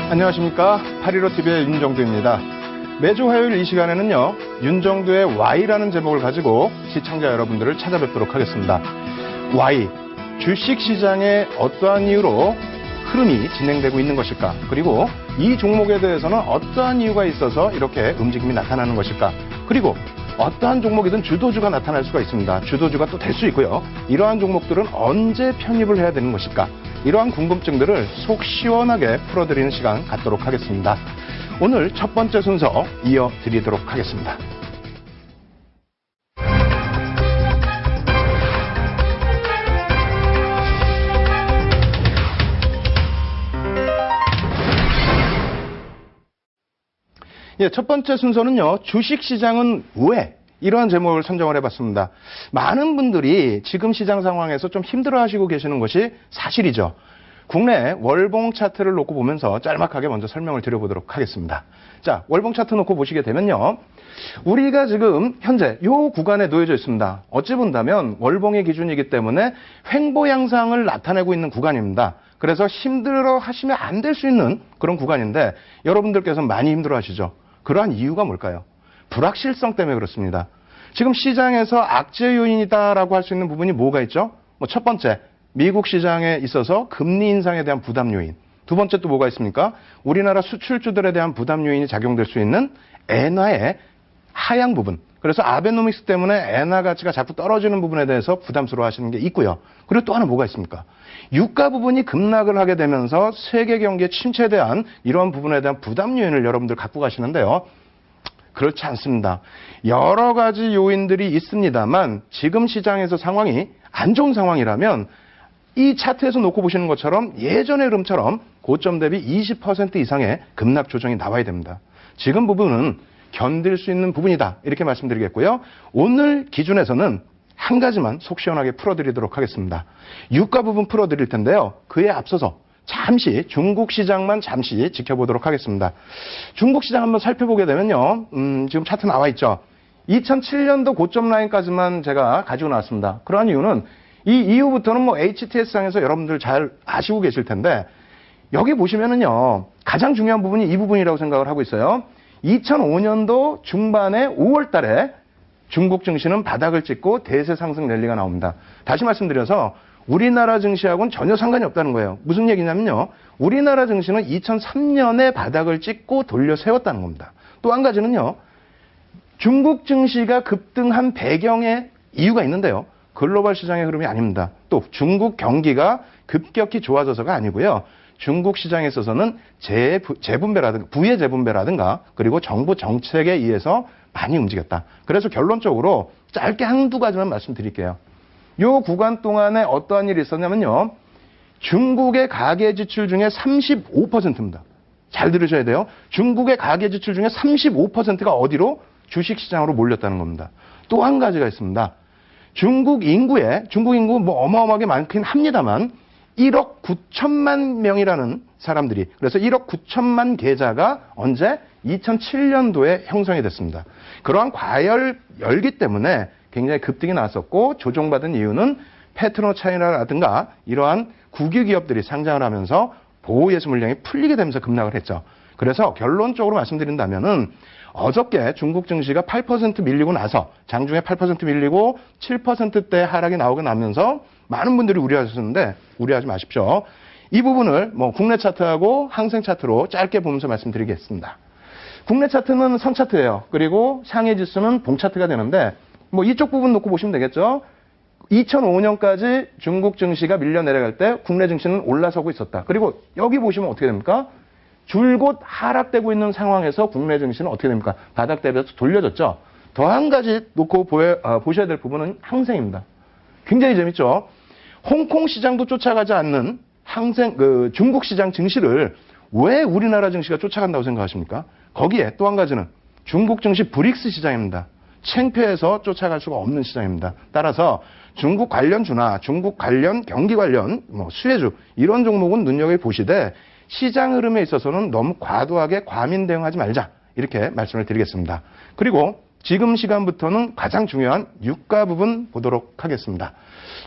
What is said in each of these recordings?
안녕하십니까. 815TV의 윤정두입니다. 매주 화요일 이 시간에는요, 윤정두의 Y라는 제목을 가지고 시청자 여러분들을 찾아뵙도록 하겠습니다. Y, 주식시장에 어떠한 이유로 흐름이 진행되고 있는 것일까? 그리고 이 종목에 대해서는 어떠한 이유가 있어서 이렇게 움직임이 나타나는 것일까? 그리고 어떠한 종목이든 주도주가 나타날 수가 있습니다. 주도주가 또 될 수 있고요. 이러한 종목들은 언제 편입을 해야 되는 것일까? 이러한 궁금증들을 속 시원하게 풀어드리는 시간 갖도록 하겠습니다. 오늘 첫 번째 순서 이어드리도록 하겠습니다. 예, 첫 번째 순서는요, 주식시장은 왜? 이러한 제목을 선정을 해봤습니다. 많은 분들이 지금 시장 상황에서 좀 힘들어하시고 계시는 것이 사실이죠. 국내 월봉 차트를 놓고 보면서 짤막하게 먼저 설명을 드려보도록 하겠습니다. 자, 월봉 차트 놓고 보시게 되면요, 우리가 지금 현재 이 구간에 놓여져 있습니다. 어찌 본다면 월봉의 기준이기 때문에 횡보 양상을 나타내고 있는 구간입니다. 그래서 힘들어 하시면 안 될 수 있는 그런 구간인데 여러분들께서 많이 힘들어 하시죠. 그러한 이유가 뭘까요? 불확실성 때문에 그렇습니다. 지금 시장에서 악재 요인이다라고 할 수 있는 부분이 뭐가 있죠? 첫 번째, 미국 시장에 있어서 금리 인상에 대한 부담 요인. 두 번째 또 뭐가 있습니까? 우리나라 수출주들에 대한 부담 요인이 작용될 수 있는 엔화의 하향 부분. 그래서 아베노믹스 때문에 엔화 가치가 자꾸 떨어지는 부분에 대해서 부담스러워 하시는 게 있고요. 그리고 또 하나 뭐가 있습니까? 유가 부분이 급락을 하게 되면서 세계 경기의 침체에 대한 이러한 부분에 대한 부담 요인을 여러분들 갖고 가시는데요. 그렇지 않습니다. 여러 가지 요인들이 있습니다만 지금 시장에서 상황이 안 좋은 상황이라면 이 차트에서 놓고 보시는 것처럼 예전의 흐름처럼 고점 대비 20% 이상의 급락 조정이 나와야 됩니다. 지금 부분은 견딜 수 있는 부분이다, 이렇게 말씀드리겠고요. 오늘 기준에서는 한 가지만 속 시원하게 풀어드리도록 하겠습니다. 유가 부분 풀어드릴 텐데요. 그에 앞서서 잠시 중국 시장만 잠시 지켜보도록 하겠습니다. 중국 시장 한번 살펴보게 되면요, 지금 차트 나와 있죠. 2007년도 고점 라인까지만 제가 가지고 나왔습니다. 그러한 이유는 이 이후부터는 HTS상에서 여러분들 잘 아시고 계실 텐데 여기 보시면은요, 가장 중요한 부분이 이 부분이라고 생각을 하고 있어요. 2005년도 중반에 5월 달에 중국 증시는 바닥을 찍고 대세 상승 랠리가 나옵니다. 다시 말씀드려서 우리나라 증시하고는 전혀 상관이 없다는 거예요. 무슨 얘기냐면요, 우리나라 증시는 2003년에 바닥을 찍고 돌려 세웠다는 겁니다. 또 한 가지는요, 중국 증시가 급등한 배경에 이유가 있는데요, 글로벌 시장의 흐름이 아닙니다. 또 중국 경기가 급격히 좋아져서가 아니고요, 중국 시장에 있어서는 재분배라든가 부의 재분배라든가 그리고 정부 정책에 의해서 많이 움직였다. 그래서 결론적으로 짧게 한두 가지만 말씀드릴게요. 이 구간 동안에 어떠한 일이 있었냐면요, 중국의 가계 지출 중에 35%입니다. 잘 들으셔야 돼요. 중국의 가계 지출 중에 35%가 어디로? 주식시장으로 몰렸다는 겁니다. 또 한 가지가 있습니다. 중국 인구 어마어마하게 많긴 합니다만 1억 9천만 명이라는 사람들이, 그래서 1억 9천만 계좌가 언제? 2007년도에 형성이 됐습니다. 그러한 과열 열기 때문에 굉장히 급등이 나왔었고, 조정받은 이유는 페트로 차이나라든가 이러한 국유 기업들이 상장을 하면서 보호예수 물량이 풀리게 되면서 급락을 했죠. 그래서 결론적으로 말씀드린다면은 어저께 중국 증시가 8% 밀리고 나서 장중에 8% 밀리고 7%대 하락이 나오고 나면서 많은 분들이 우려하셨는데 우려하지 마십시오. 이 부분을 국내 차트하고 항생 차트로 짧게 보면서 말씀드리겠습니다. 국내 차트는 선 차트예요. 그리고 상해 지수는 봉 차트가 되는데 이쪽 부분 놓고 보시면 되겠죠. 2005년까지 중국 증시가 밀려 내려갈 때 국내 증시는 올라서고 있었다. 그리고 여기 보시면 어떻게 됩니까? 줄곧 하락되고 있는 상황에서 국내 증시는 어떻게 됩니까? 바닥 대비해서 돌려졌죠. 더 한 가지 놓고 보셔야 될 부분은 항생입니다. 굉장히 재밌죠. 홍콩 시장도 쫓아가지 않는 중국 시장 증시를 왜 우리나라 증시가 쫓아간다고 생각하십니까? 거기에 또 한 가지는 중국 증시 브릭스 시장입니다. 창피해서 쫓아갈 수가 없는 시장입니다. 따라서 중국 관련주나 중국 관련 경기 관련 뭐 수혜주 이런 종목은 눈여겨보시되 시장 흐름에 있어서는 너무 과도하게 과민 대응하지 말자 이렇게 말씀을 드리겠습니다. 그리고 지금 시간부터는 가장 중요한 유가 부분 보도록 하겠습니다.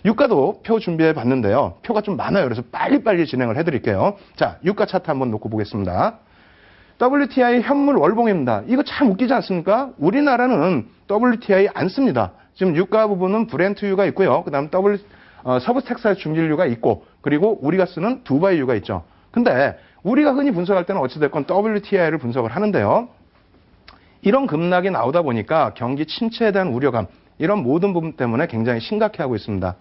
유가도 표 준비해 봤는데요. 표가 좀 많아요. 그래서 빨리빨리 진행을 해드릴게요. 자, 유가 차트 한번 놓고 보겠습니다. WTI 현물 월봉입니다. 이거 참 웃기지 않습니까? 우리나라는 WTI 안 씁니다. 지금 유가 부분은 브렌트유가 있고요. 그 다음 서부 텍사스 중진유가 있고 그리고 우리가 쓰는 두바이유가 있죠. 근데 우리가 흔히 분석할 때는 어찌됐건 WTI를 분석을 하는데요. 이런 급락이 나오다 보니까 경기 침체에 대한 우려감 이런 모든 부분 때문에 굉장히 심각해하고 있습니다.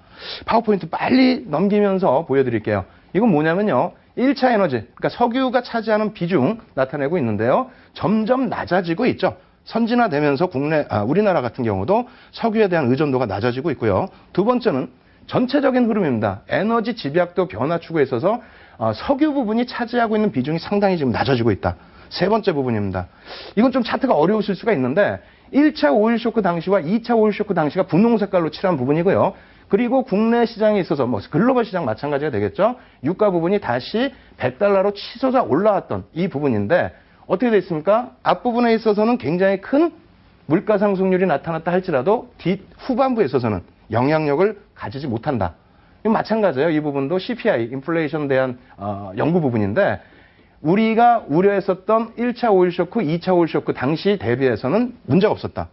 파워포인트 빨리 넘기면서 보여드릴게요. 이건 뭐냐면요. 1차 에너지, 그러니까 석유가 차지하는 비중 나타내고 있는데요. 점점 낮아지고 있죠. 선진화되면서 우리나라 같은 경우도 석유에 대한 의존도가 낮아지고 있고요. 두 번째는 전체적인 흐름입니다. 에너지 집약도 변화 추구에 있어서 석유 부분이 차지하고 있는 비중이 상당히 지금 낮아지고 있다. 세 번째 부분입니다. 이건 좀 차트가 어려우실 수가 있는데 1차 오일 쇼크 당시와 2차 오일 쇼크 당시가 분홍 색깔로 칠한 부분이고요. 그리고 국내 시장에 있어서 뭐 글로벌 시장 마찬가지가 되겠죠. 유가 부분이 다시 100달러로 치솟아 올라왔던 이 부분인데 어떻게 되어 있습니까? 앞부분에 있어서는 굉장히 큰 물가 상승률이 나타났다 할지라도 후반부에 있어서는 영향력을 가지지 못한다. 마찬가지예요. 이 부분도 CPI, 인플레이션에 대한 연구 부분인데 우리가 우려했었던 1차 오일 쇼크, 2차 오일 쇼크 당시 대비해서는 문제가 없었다.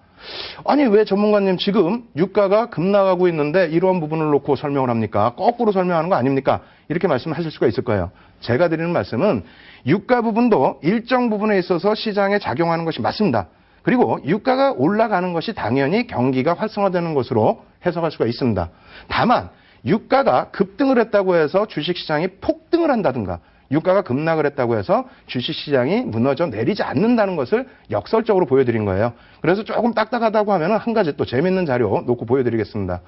아니 왜 전문가님 지금 유가가 급락하고 있는데 이러한 부분을 놓고 설명을 합니까? 거꾸로 설명하는 거 아닙니까? 이렇게 말씀하실 수가 있을 거예요. 제가 드리는 말씀은 유가 부분도 일정 부분에 있어서 시장에 작용하는 것이 맞습니다. 그리고 유가가 올라가는 것이 당연히 경기가 활성화되는 것으로 해석할 수가 있습니다. 다만 유가가 급등을 했다고 해서 주식시장이 폭등을 한다든가 유가가 급락을 했다고 해서 주식시장이 무너져 내리지 않는다는 것을 역설적으로 보여드린 거예요. 그래서 조금 딱딱하다고 하면 한 가지 또 재밌는 자료 놓고 보여드리겠습니다.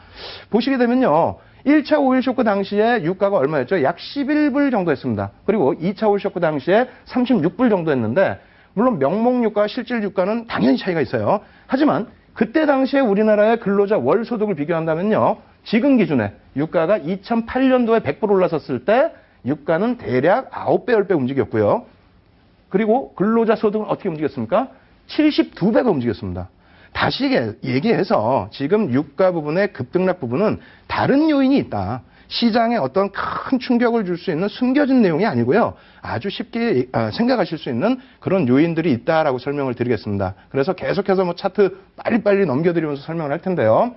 보시게 되면요. 1차 오일 쇼크 당시에 유가가 얼마였죠? 약 11불 정도 했습니다. 그리고 2차 오일 쇼크 당시에 36불 정도 했는데 물론 명목 유가와 실질 유가는 당연히 차이가 있어요. 하지만 그때 당시에 우리나라의 근로자 월 소득을 비교한다면요. 지금 기준에 유가가 2008년도에 100불 올라섰을 때 유가는 대략 9배, 10배 움직였고요. 그리고 근로자 소득은 어떻게 움직였습니까? 72배가 움직였습니다. 다시 얘기해서 지금 유가 부분의 급등락 부분은 다른 요인이 있다. 시장에 어떤 큰 충격을 줄 수 있는 숨겨진 내용이 아니고요. 아주 쉽게 생각하실 수 있는 그런 요인들이 있다라고 설명을 드리겠습니다. 그래서 계속해서 뭐 차트 빨리빨리 넘겨드리면서 설명을 할 텐데요.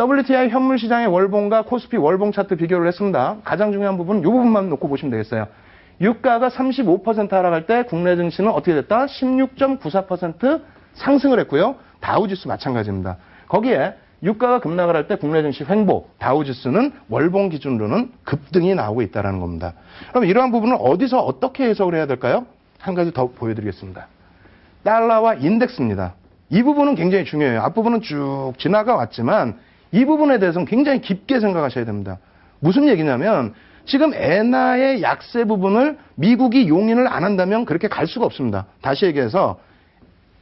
WTI 현물 시장의 월봉과 코스피 월봉 차트 비교를 했습니다. 가장 중요한 부분은 이 부분만 놓고 보시면 되겠어요. 유가가 35% 하락할 때 국내 증시는 어떻게 됐다? 16.94% 상승을 했고요. 다우지수 마찬가지입니다. 거기에 유가가 급락을 할 때 국내 증시 횡보, 다우지수는 월봉 기준으로는 급등이 나오고 있다는 겁니다. 그럼 이러한 부분은 어디서 어떻게 해석을 해야 될까요? 한 가지 더 보여드리겠습니다. 달러와 인덱스입니다. 이 부분은 굉장히 중요해요. 앞부분은 쭉 지나가 왔지만 이 부분에 대해서는 굉장히 깊게 생각하셔야 됩니다. 무슨 얘기냐면 지금 엔화의 약세 부분을 미국이 용인을 안 한다면 그렇게 갈 수가 없습니다. 다시 얘기해서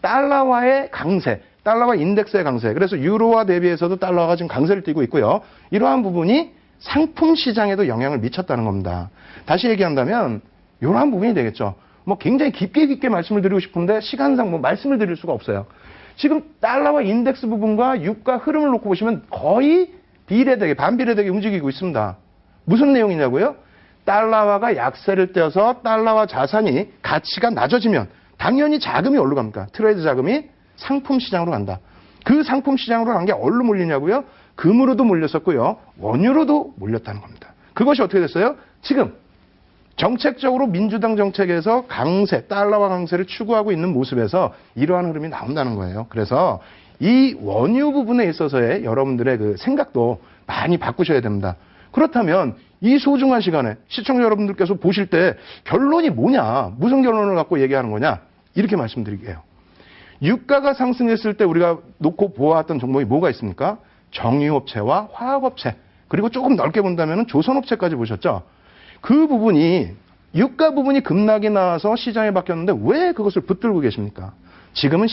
달러와의 강세, 달러와 인덱스의 강세. 그래서 유로화 대비해서도 달러가 지금 강세를 띠고 있고요. 이러한 부분이 상품 시장에도 영향을 미쳤다는 겁니다. 다시 얘기한다면 이러한 부분이 되겠죠. 뭐 굉장히 깊게 말씀을 드리고 싶은데 시간상 뭐 말씀을 드릴 수가 없어요. 지금 달러와 인덱스 부분과 유가 흐름을 놓고 보시면 거의 비례되게 반비례되게 움직이고 있습니다. 무슨 내용이냐고요? 달러화가 약세를 떼어서 달러화 자산이 가치가 낮아지면 당연히 자금이 어디로 갑니까? 트레이드 자금이 상품 시장으로 간다. 그 상품 시장으로 간 게 어디로 몰리냐고요? 금으로도 몰렸었고요. 원유로도 몰렸다는 겁니다. 그것이 어떻게 됐어요? 지금 정책적으로 민주당 정책에서 강세, 달러화 강세를 추구하고 있는 모습에서 이러한 흐름이 나온다는 거예요. 그래서 이 원유 부분에 있어서의 여러분들의 그 생각도 많이 바꾸셔야 됩니다. 그렇다면 이 소중한 시간에 시청자 여러분들께서 보실 때 결론이 뭐냐, 무슨 결론을 갖고 얘기하는 거냐, 이렇게 말씀드릴게요. 유가가 상승했을 때 우리가 놓고 보아왔던 종목이 뭐가 있습니까? 정유업체와 화학업체, 그리고 조금 넓게 본다면 조선업체까지 보셨죠? 그 부분이 유가 부분이 급락이 나와서 시장에 바뀌었는데 왜 그것을 붙들고 계십니까? 지금은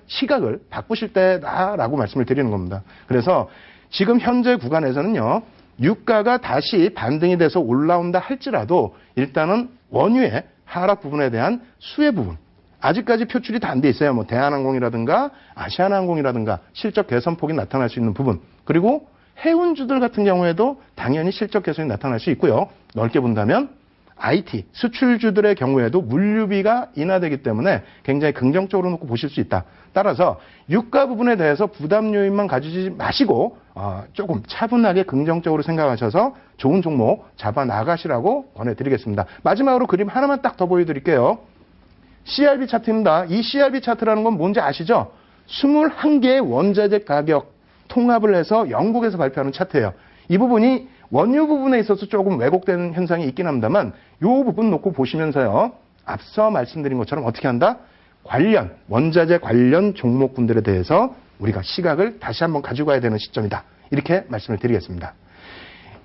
시각을 바꾸실 때다라고 말씀을 드리는 겁니다. 그래서 지금 현재 구간에서는요. 유가가 다시 반등이 돼서 올라온다 할지라도 일단은 원유의 하락 부분에 대한 수혜 부분 아직까지 표출이 다 안 돼 있어요. 뭐 대한항공이라든가 아시아나항공이라든가 실적 개선폭이 나타날 수 있는 부분 그리고 해운주들 같은 경우에도 당연히 실적 개선이 나타날 수 있고요. 넓게 본다면 IT, 수출주들의 경우에도 물류비가 인하되기 때문에 굉장히 긍정적으로 놓고 보실 수 있다. 따라서 유가 부분에 대해서 부담 요인만 가지지 마시고 조금 차분하게 긍정적으로 생각하셔서 좋은 종목 잡아 나가시라고 권해드리겠습니다. 마지막으로 그림 하나만 딱 더 보여드릴게요. CRB 차트입니다. 이 CRB 차트라는 건 뭔지 아시죠? 21개의 원자재 가격 통합을 해서 영국에서 발표하는 차트예요. 이 부분이 원유 부분에 있어서 조금 왜곡되는 현상이 있긴 합니다만 이 부분 놓고 보시면서요. 앞서 말씀드린 것처럼 어떻게 한다? 원자재 관련 종목군들에 대해서 우리가 시각을 다시 한번 가지고 가야 되는 시점이다. 이렇게 말씀을 드리겠습니다.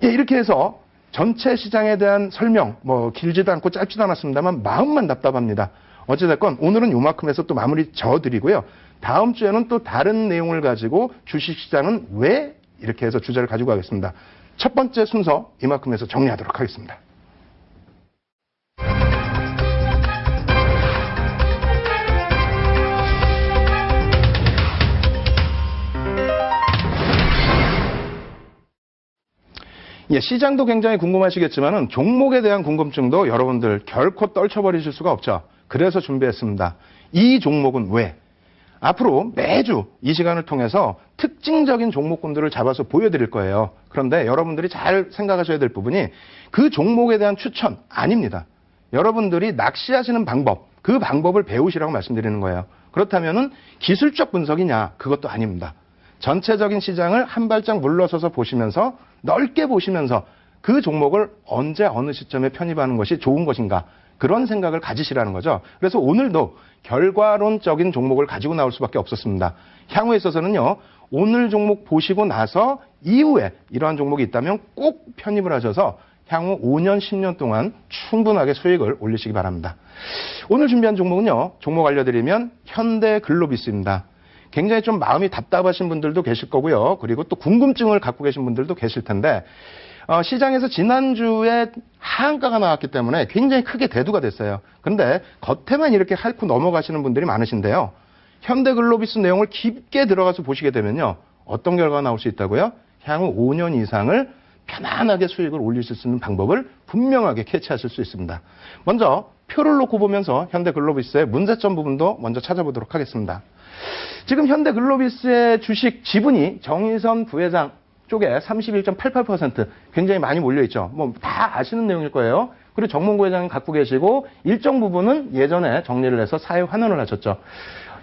예, 이렇게 해서 전체 시장에 대한 설명, 길지도 않고 짧지도 않았습니다만 마음만 답답합니다. 어찌됐건 오늘은 요만큼에서 또 마무리 져드리고요. 다음 주에는 또 다른 내용을 가지고 주식시장은 왜 이렇게 해서 주제를 가지고 가겠습니다. 첫 번째 순서 이만큼에서 정리하도록 하겠습니다. 예, 시장도 굉장히 궁금하시겠지만은 종목에 대한 궁금증도 여러분들 결코 떨쳐버리실 수가 없죠. 그래서 준비했습니다. 이 종목은 왜? 앞으로 매주 이 시간을 통해서 특징적인 종목군들을 잡아서 보여드릴 거예요. 그런데 여러분들이 잘 생각하셔야 될 부분이 그 종목에 대한 추천 아닙니다. 여러분들이 낚시하시는 방법, 그 방법을 배우시라고 말씀드리는 거예요. 그렇다면은 기술적 분석이냐? 그것도 아닙니다. 전체적인 시장을 한 발짝 물러서서 보시면서 넓게 보시면서 그 종목을 언제 어느 시점에 편입하는 것이 좋은 것인가 그런 생각을 가지시라는 거죠. 그래서 오늘도 결과론적인 종목을 가지고 나올 수밖에 없었습니다. 향후에 있어서는요. 오늘 종목 보시고 나서 이후에 이러한 종목이 있다면 꼭 편입을 하셔서 향후 5년, 10년 동안 충분하게 수익을 올리시기 바랍니다. 오늘 준비한 종목은요. 종목 알려드리면 현대글로비스입니다. 굉장히 좀 마음이 답답하신 분들도 계실 거고요. 그리고 또 궁금증을 갖고 계신 분들도 계실 텐데 시장에서 지난주에 하한가가 나왔기 때문에 굉장히 크게 대두가 됐어요. 그런데 겉에만 이렇게 핥고 넘어가시는 분들이 많으신데요. 현대글로비스 내용을 깊게 들어가서 보시게 되면요. 어떤 결과가 나올 수 있다고요? 향후 5년 이상을 편안하게 수익을 올리실 수 있는 방법을 분명하게 캐치하실 수 있습니다. 먼저 표를 놓고 보면서 현대글로비스의 문제점 부분도 먼저 찾아보도록 하겠습니다. 지금 현대글로비스의 주식 지분이 정의선 부회장 쪽에 31.88% 굉장히 많이 몰려있죠. 다 아시는 내용일 거예요. 그리고 정몽구 회장이 갖고 계시고 일정 부분은 예전에 정리를 해서 사회 환원을 하셨죠.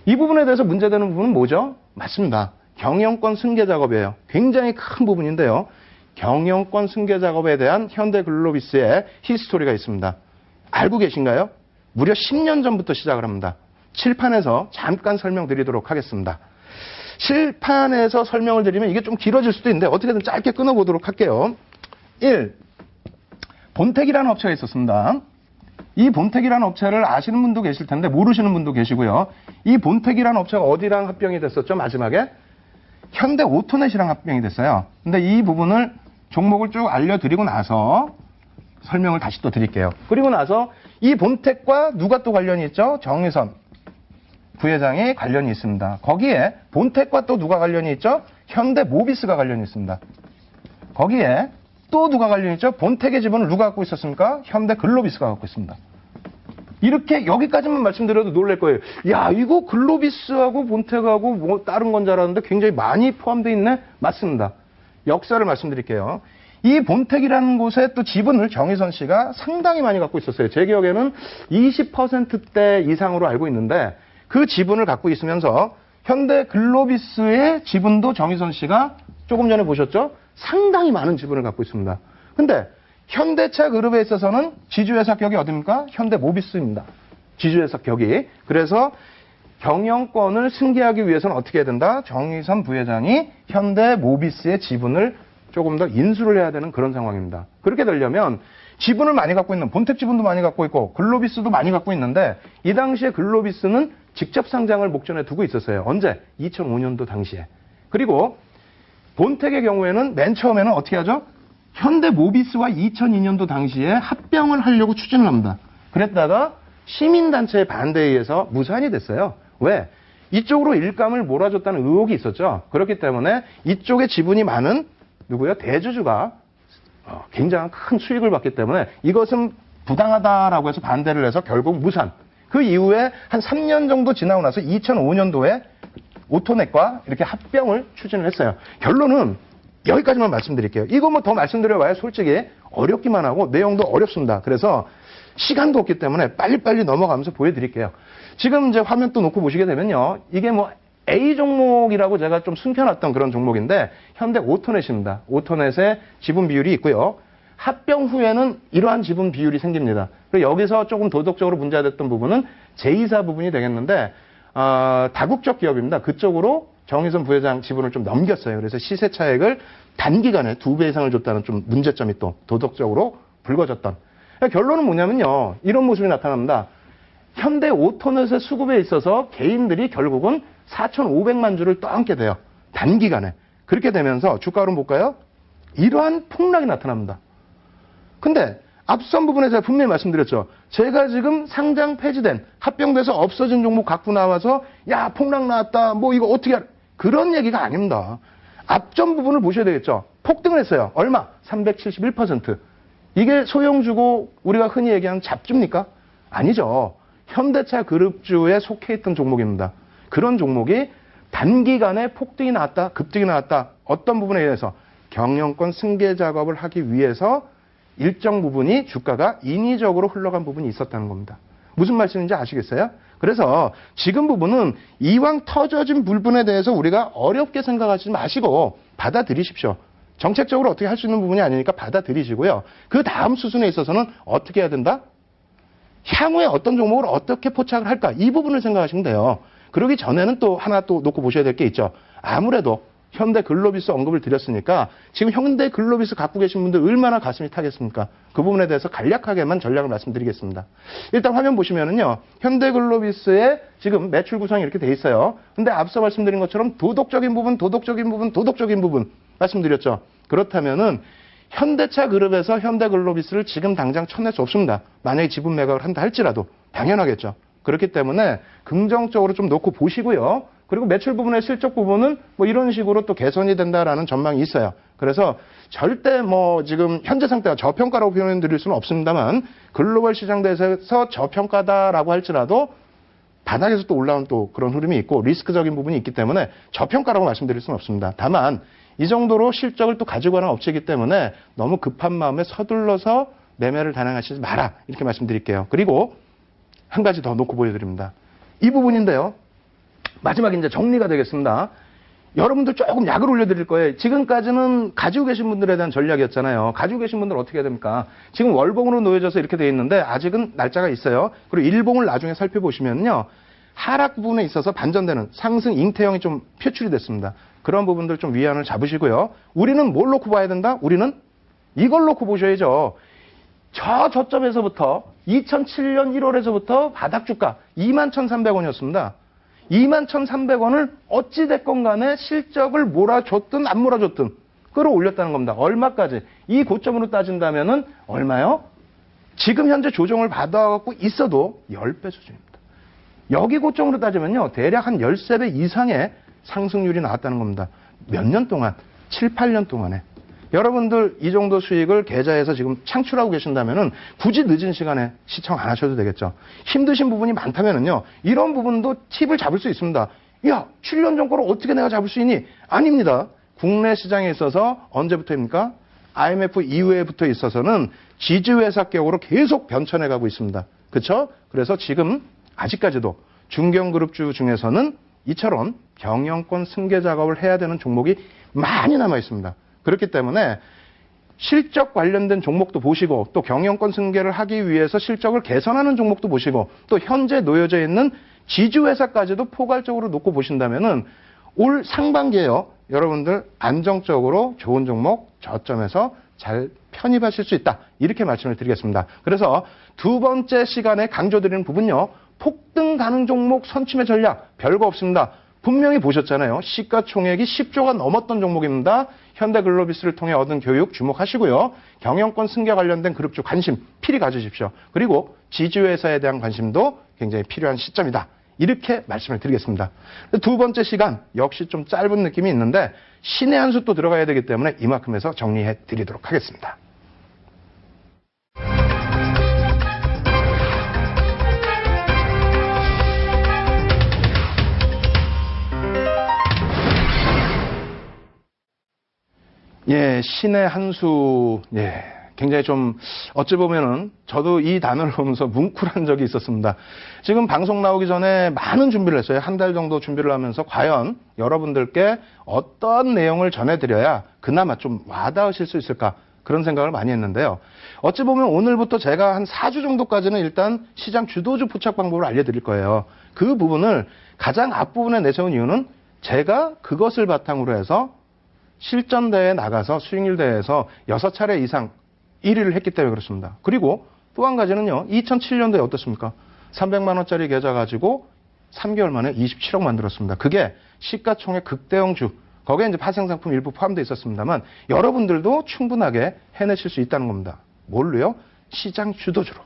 이 부분에 대해서 문제되는 부분은 뭐죠? 맞습니다. 경영권 승계 작업이에요. 굉장히 큰 부분인데요. 경영권 승계 작업에 대한 현대글로비스의 히스토리가 있습니다. 알고 계신가요? 무려 10년 전부터 시작을 합니다. 칠판에서 잠깐 설명드리도록 하겠습니다. 실판에서 설명을 드리면 이게 좀 길어질 수도 있는데 어떻게든 짧게 끊어보도록 할게요. 1. 본택이라는 업체가 있었습니다. 이 본택이라는 업체를 아시는 분도 계실 텐데 모르시는 분도 계시고요. 이 본택이라는 업체가 어디랑 합병이 됐었죠? 마지막에 현대오토넷이랑 합병이 됐어요. 근데 이 부분을 종목을 쭉 알려드리고 나서 설명을 다시 또 드릴게요. 그리고 나서 이 본택과 누가 또 관련이 있죠? 정의선 부회장이 관련이 있습니다. 거기에 본택과 또 누가 관련이 있죠? 현대모비스가 관련이 있습니다. 거기에 또 누가 관련이 있죠? 본택의 지분을 누가 갖고 있었습니까? 현대글로비스가 갖고 있습니다. 이렇게 여기까지만 말씀드려도 놀랄 거예요. 야, 이거 글로비스하고 본택하고 뭐 다른 건 줄 알았는데 굉장히 많이 포함되어 있네? 맞습니다. 역사를 말씀드릴게요. 이 본택이라는 곳에 또 지분을 정의선 씨가 상당히 많이 갖고 있었어요. 제 기억에는 20%대 이상으로 알고 있는데 그 지분을 갖고 있으면서 현대글로비스의 지분도 정의선 씨가 조금 전에 보셨죠? 상당히 많은 지분을 갖고 있습니다. 근데 현대차 그룹에 있어서는 지주회사 격이 어디입니까? 현대모비스입니다. 지주회사 격이. 그래서 경영권을 승계하기 위해서는 어떻게 해야 된다? 정의선 부회장이 현대모비스의 지분을 조금 더 인수를 해야 되는 그런 상황입니다. 그렇게 되려면 지분을 많이 갖고 있는 본택 지분도 많이 갖고 있고 글로비스도 많이 갖고 있는데 이 당시에 글로비스는 직접 상장을 목전에 두고 있었어요. 언제? 2005년도 당시에. 그리고 본택의 경우에는 맨 처음에는 어떻게 하죠? 현대모비스와 2002년도 당시에 합병을 하려고 추진을 합니다. 그랬다가 시민단체의 반대에 의해서 무산이 됐어요. 왜? 이쪽으로 일감을 몰아줬다는 의혹이 있었죠. 그렇기 때문에 이쪽에 지분이 많은 누구요? 대주주가 굉장한 큰 수익을 받기 때문에 이것은 부당하다라고 해서 반대를 해서 결국 무산. 그 이후에 한 3년 정도 지나고 나서 2005년도에 오토넷과 이렇게 합병을 추진을 했어요. 결론은 여기까지만 말씀드릴게요. 이거 뭐 더 말씀드려봐야 솔직히 어렵기만 하고 내용도 어렵습니다. 그래서 시간도 없기 때문에 빨리빨리 넘어가면서 보여드릴게요. 지금 이제 화면 또 놓고 보시게 되면요. 이게 뭐 A 종목이라고 제가 좀 숨겨놨던 그런 종목인데 현대 오토넷입니다. 오토넷의 지분 비율이 있고요. 합병 후에는 이러한 지분 비율이 생깁니다. 그리고 여기서 조금 도덕적으로 문제가 됐던 부분은 제2사 부분이 되겠는데 다국적 기업입니다. 그쪽으로 정의선 부회장 지분을 좀 넘겼어요. 그래서 시세 차익을 단기간에 2배 이상을 줬다는 좀 문제점이 또 도덕적으로 불거졌던. 결론은 뭐냐면요. 이런 모습이 나타납니다. 현대 오토넷의 수급에 있어서 개인들이 결국은 4,500만 주를 떠안게 돼요. 단기간에. 그렇게 되면서 주가로 볼까요? 이러한 폭락이 나타납니다. 근데 앞선 부분에 제가 분명히 말씀드렸죠. 제가 지금 상장 폐지된 합병돼서 없어진 종목 갖고 나와서 야 폭락 나왔다 뭐 이거 어떻게 그런 얘기가 아닙니다. 앞전 부분을 보셔야 되겠죠. 폭등을 했어요. 얼마? 371%. 이게 소형주고 우리가 흔히 얘기하는 잡주입니까? 아니죠. 현대차 그룹주에 속해 있던 종목입니다. 그런 종목이 단기간에 폭등이 나왔다, 급등이 나왔다. 어떤 부분에 의해서 경영권 승계 작업을 하기 위해서 일정 부분이 주가가 인위적으로 흘러간 부분이 있었다는 겁니다. 무슨 말씀인지 아시겠어요? 그래서 지금 부분은 이왕 터져진 부분에 대해서 우리가 어렵게 생각하지 마시고 받아들이십시오. 정책적으로 어떻게 할 수 있는 부분이 아니니까 받아들이시고요. 그 다음 수순에 있어서는 어떻게 해야 된다? 향후에 어떤 종목을 어떻게 포착을 할까? 이 부분을 생각하시면 돼요. 그러기 전에는 또 하나 또 놓고 보셔야 될 게 있죠. 아무래도 현대글로비스 언급을 드렸으니까 지금 현대글로비스 갖고 계신 분들 얼마나 가슴이 타겠습니까? 그 부분에 대해서 간략하게만 전략을 말씀드리겠습니다. 일단 화면 보시면은요. 현대글로비스의 지금 매출 구성이 이렇게 돼 있어요. 근데 앞서 말씀드린 것처럼 도덕적인 부분 말씀드렸죠. 그렇다면은 현대차 그룹에서 현대글로비스를 지금 당장 쳐낼 수 없습니다. 만약에 지분 매각을 한다 할지라도 당연하겠죠. 그렇기 때문에 긍정적으로 좀 놓고 보시고요. 그리고 매출 부분의 실적 부분은 뭐 이런 식으로 또 개선이 된다라는 전망이 있어요. 그래서 절대 뭐 지금 현재 상태가 저평가라고 표현해 드릴 수는 없습니다만 글로벌 시장 대해서 저평가다라고 할지라도 바닥에서 또 올라온 또 그런 흐름이 있고 리스크적인 부분이 있기 때문에 저평가라고 말씀드릴 수는 없습니다. 다만 이 정도로 실적을 또 가지고 가는 업체이기 때문에 너무 급한 마음에 서둘러서 매매를 단행하시지 마라 이렇게 말씀드릴게요. 그리고 한 가지 더 놓고 보여드립니다. 이 부분인데요. 마지막에 이제 정리가 되겠습니다. 여러분들 조금 약을 올려드릴 거예요. 지금까지는 가지고 계신 분들에 대한 전략이었잖아요. 가지고 계신 분들 어떻게 해야 됩니까? 지금 월봉으로 놓여져서 이렇게 돼 있는데 아직은 날짜가 있어요. 그리고 일봉을 나중에 살펴보시면요. 하락 부분에 있어서 반전되는 상승 잉태형이 좀 표출이 됐습니다. 그런 부분들 좀 위안을 잡으시고요. 우리는 뭘 놓고 봐야 된다? 우리는 이걸 놓고 보셔야죠. 저 저점에서부터 2007년 1월에서부터 바닥 주가 21,300원이었습니다. 21,300원을 어찌됐건 간에 실적을 몰아줬든 안 몰아줬든 끌어올렸다는 겁니다. 얼마까지? 이 고점으로 따진다면은 얼마요? 지금 현재 조정을 받아갖고 있어도 10배 수준입니다. 여기 고점으로 따지면요. 대략 한 13배 이상의 상승률이 나왔다는 겁니다. 몇 년 동안? 7, 8년 동안에. 여러분들 이 정도 수익을 계좌에서 지금 창출하고 계신다면은 굳이 늦은 시간에 시청 안 하셔도 되겠죠. 힘드신 부분이 많다면은요. 이런 부분도 팁을 잡을 수 있습니다. 야, 7년 전 거를 어떻게 내가 잡을 수 있니? 아닙니다. 국내 시장에 있어서 언제부터입니까? IMF 이후에부터 있어서는 지주회사격으로 계속 변천해 가고 있습니다. 그렇죠? 그래서 지금 아직까지도 중견그룹주 중에서는 이처럼 경영권 승계 작업을 해야 되는 종목이 많이 남아 있습니다. 그렇기 때문에 실적 관련된 종목도 보시고 또 경영권 승계를 하기 위해서 실적을 개선하는 종목도 보시고 또 현재 놓여져 있는 지주회사까지도 포괄적으로 놓고 보신다면은 올 상반기에요. 여러분들 안정적으로 좋은 종목 저점에서 잘 편입하실 수 있다. 이렇게 말씀을 드리겠습니다. 그래서 두 번째 시간에 강조드리는 부분요. 폭등 가능 종목 선침의 전략 별거 없습니다. 분명히 보셨잖아요. 시가총액이 10조가 넘었던 종목입니다. 현대글로비스를 통해 얻은 교육 주목하시고요. 경영권 승계 관련된 그룹주 관심 필히 가지십시오. 그리고 지주회사에 대한 관심도 굉장히 필요한 시점이다. 이렇게 말씀을 드리겠습니다. 두 번째 시간 역시 좀 짧은 느낌이 있는데 신의 한 수 또 들어가야 되기 때문에 이만큼 해서 정리해 드리도록 하겠습니다. 예, 신의 한 수, 예, 굉장히 좀, 어찌 보면은, 저도 이 단어를 보면서 뭉클한 적이 있었습니다. 지금 방송 나오기 전에 많은 준비를 했어요. 한 달 정도 준비를 하면서, 과연 여러분들께 어떤 내용을 전해드려야 그나마 좀 와닿으실 수 있을까, 그런 생각을 많이 했는데요. 어찌 보면 오늘부터 제가 한 4주 정도까지는 일단 시장 주도주 포착 방법을 알려드릴 거예요. 그 부분을 가장 앞부분에 내세운 이유는 제가 그것을 바탕으로 해서 실전대회에 나가서 수익률 대회에서 6차례 이상 1위를 했기 때문에 그렇습니다. 그리고 또 한 가지는요. 2007년도에 어떻습니까? 300만 원짜리 계좌 가지고 3개월 만에 27억 만들었습니다. 그게 시가총액 극대형주, 거기에 이제 파생상품 일부 포함되어 있었습니다만 여러분들도 충분하게 해내실 수 있다는 겁니다. 뭘로요? 시장 주도주로.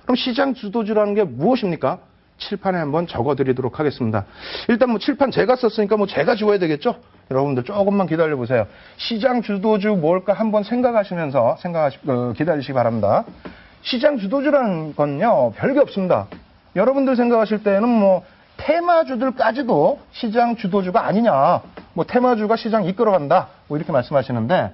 그럼 시장 주도주라는 게 무엇입니까? 칠판에 한번 적어드리도록 하겠습니다. 일단 뭐 칠판 제가 썼으니까 뭐 제가 지워야 되겠죠? 여러분들 조금만 기다려보세요. 시장 주도주 뭘까 한번 생각하시면서 기다리시기 바랍니다. 시장 주도주라는 건요, 별게 없습니다. 여러분들 생각하실 때는 뭐 테마주들까지도 시장 주도주가 아니냐, 뭐 테마주가 시장 이끌어간다, 뭐 이렇게 말씀하시는데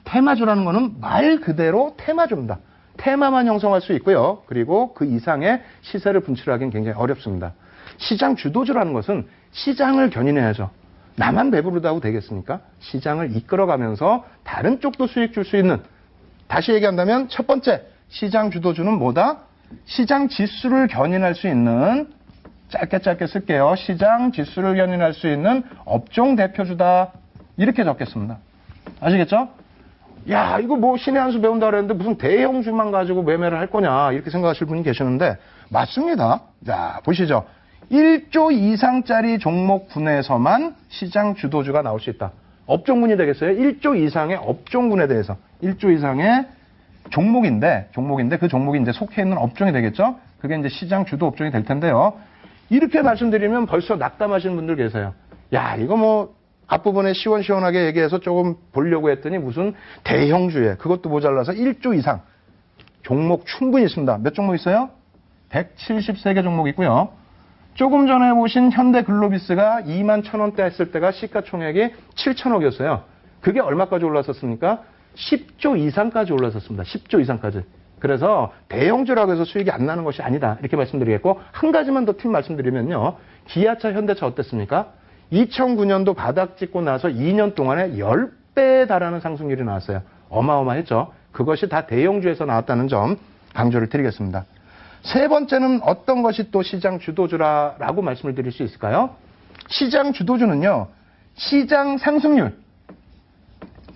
테마주라는 거는 말 그대로 테마주입니다. 테마만 형성할 수 있고요. 그리고 그 이상의 시세를 분출하기는 굉장히 어렵습니다. 시장 주도주라는 것은 시장을 견인해야죠. 나만 배부르다고 되겠습니까? 시장을 이끌어가면서 다른 쪽도 수익 줄 수 있는, 다시 얘기한다면 첫 번째 시장 주도주는 뭐다? 시장 지수를 견인할 수 있는, 짧게 쓸게요. 시장 지수를 견인할 수 있는 업종 대표주다. 이렇게 적겠습니다. 아시겠죠? 야, 이거 뭐 신의 한 수 배운다 그랬는데 무슨 대형주만 가지고 매매를 할 거냐, 이렇게 생각하실 분이 계시는데 맞습니다. 자, 보시죠. 1조 이상짜리 종목군에서만 시장 주도주가 나올 수 있다. 업종군이 되겠어요? 1조 이상의 업종군에 대해서. 1조 이상의 종목인데 그 종목이 이제 속해 있는 업종이 되겠죠? 그게 이제 시장 주도 업종이 될 텐데요. 이렇게 말씀드리면 벌써 낙담하시는 분들 계세요. 야, 이거 뭐 앞부분에 시원시원하게 얘기해서 조금 보려고 했더니 무슨 대형주에, 그것도 모자라서 1조 이상 종목 충분히 있습니다. 몇 종목 있어요? 173개 종목 있고요. 조금 전에 보신 현대글로비스가 2만 1,000원대 했을 때가 시가총액이 7천억이었어요. 그게 얼마까지 올랐었습니까? 10조 이상까지 올랐었습니다. 10조 이상까지. 그래서 대형주라고 해서 수익이 안 나는 것이 아니다, 이렇게 말씀드리겠고, 한 가지만 더 팁 말씀드리면요. 기아차, 현대차 어땠습니까? 2009년도 바닥 찍고 나서 2년 동안에 10배에 달하는 상승률이 나왔어요. 어마어마했죠. 그것이 다 대형주에서 나왔다는 점 강조를 드리겠습니다. 세 번째는 어떤 것이 또 시장 주도주라고 말씀을 드릴 수 있을까요? 시장 주도주는요, 시장 상승률.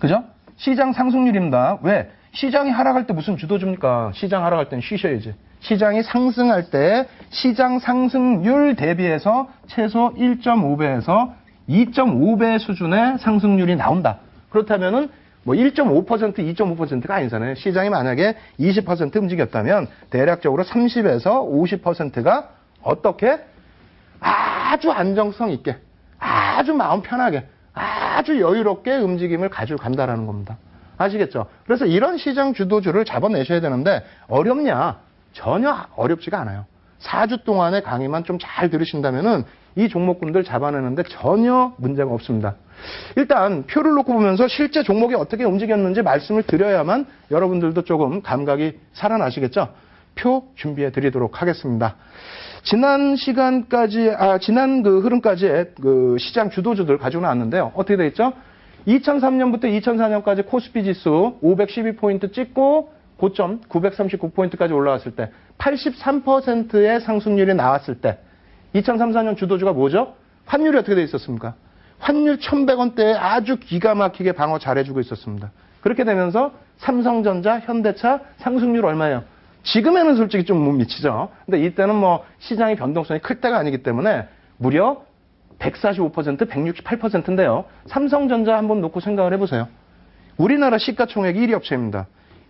그죠? 시장 상승률입니다. 왜? 시장이 하락할 때 무슨 주도주입니까? 시장 하락할 때는 쉬셔야지. 시장이 상승할 때 시장 상승률 대비해서 최소 1.5배에서 2.5배 수준의 상승률이 나온다. 그렇다면은 뭐 1.5%, 2.5%가 아니잖아요. 시장이 만약에 20% 움직였다면 대략적으로 30에서 50%가 어떻게? 아주 안정성 있게, 아주 마음 편하게, 아주 여유롭게 움직임을 가지고 간다라는 겁니다. 아시겠죠? 그래서 이런 시장 주도주를 잡아내셔야 되는데 어렵냐? 전혀 어렵지가 않아요. 4주 동안의 강의만 좀 잘 들으신다면은 이 종목군들 잡아내는데 전혀 문제가 없습니다. 일단 표를 놓고 보면서 실제 종목이 어떻게 움직였는지 말씀을 드려야만 여러분들도 조금 감각이 살아나시겠죠? 표 준비해 드리도록 하겠습니다. 지난 그 흐름까지의 그 시장 주도주들 가지고 나왔는데요. 어떻게 돼 있죠? 2003년부터 2004년까지 코스피 지수 512포인트 찍고 고점 939포인트까지 올라왔을 때 83%의 상승률이 나왔을 때 2003, 4년 주도주가 뭐죠? 환율이 어떻게 돼 있었습니까? 환율 1,100원대에 아주 기가 막히게 방어 잘해주고 있었습니다. 그렇게 되면서 삼성전자, 현대차 상승률 얼마예요? 지금에는 솔직히 좀 못 미치죠. 근데 이때는 뭐 시장의 변동성이 클 때가 아니기 때문에 무려 145%, 168%인데요. 삼성전자 한번 놓고 생각을 해보세요. 우리나라 시가총액 1위 업체입니다.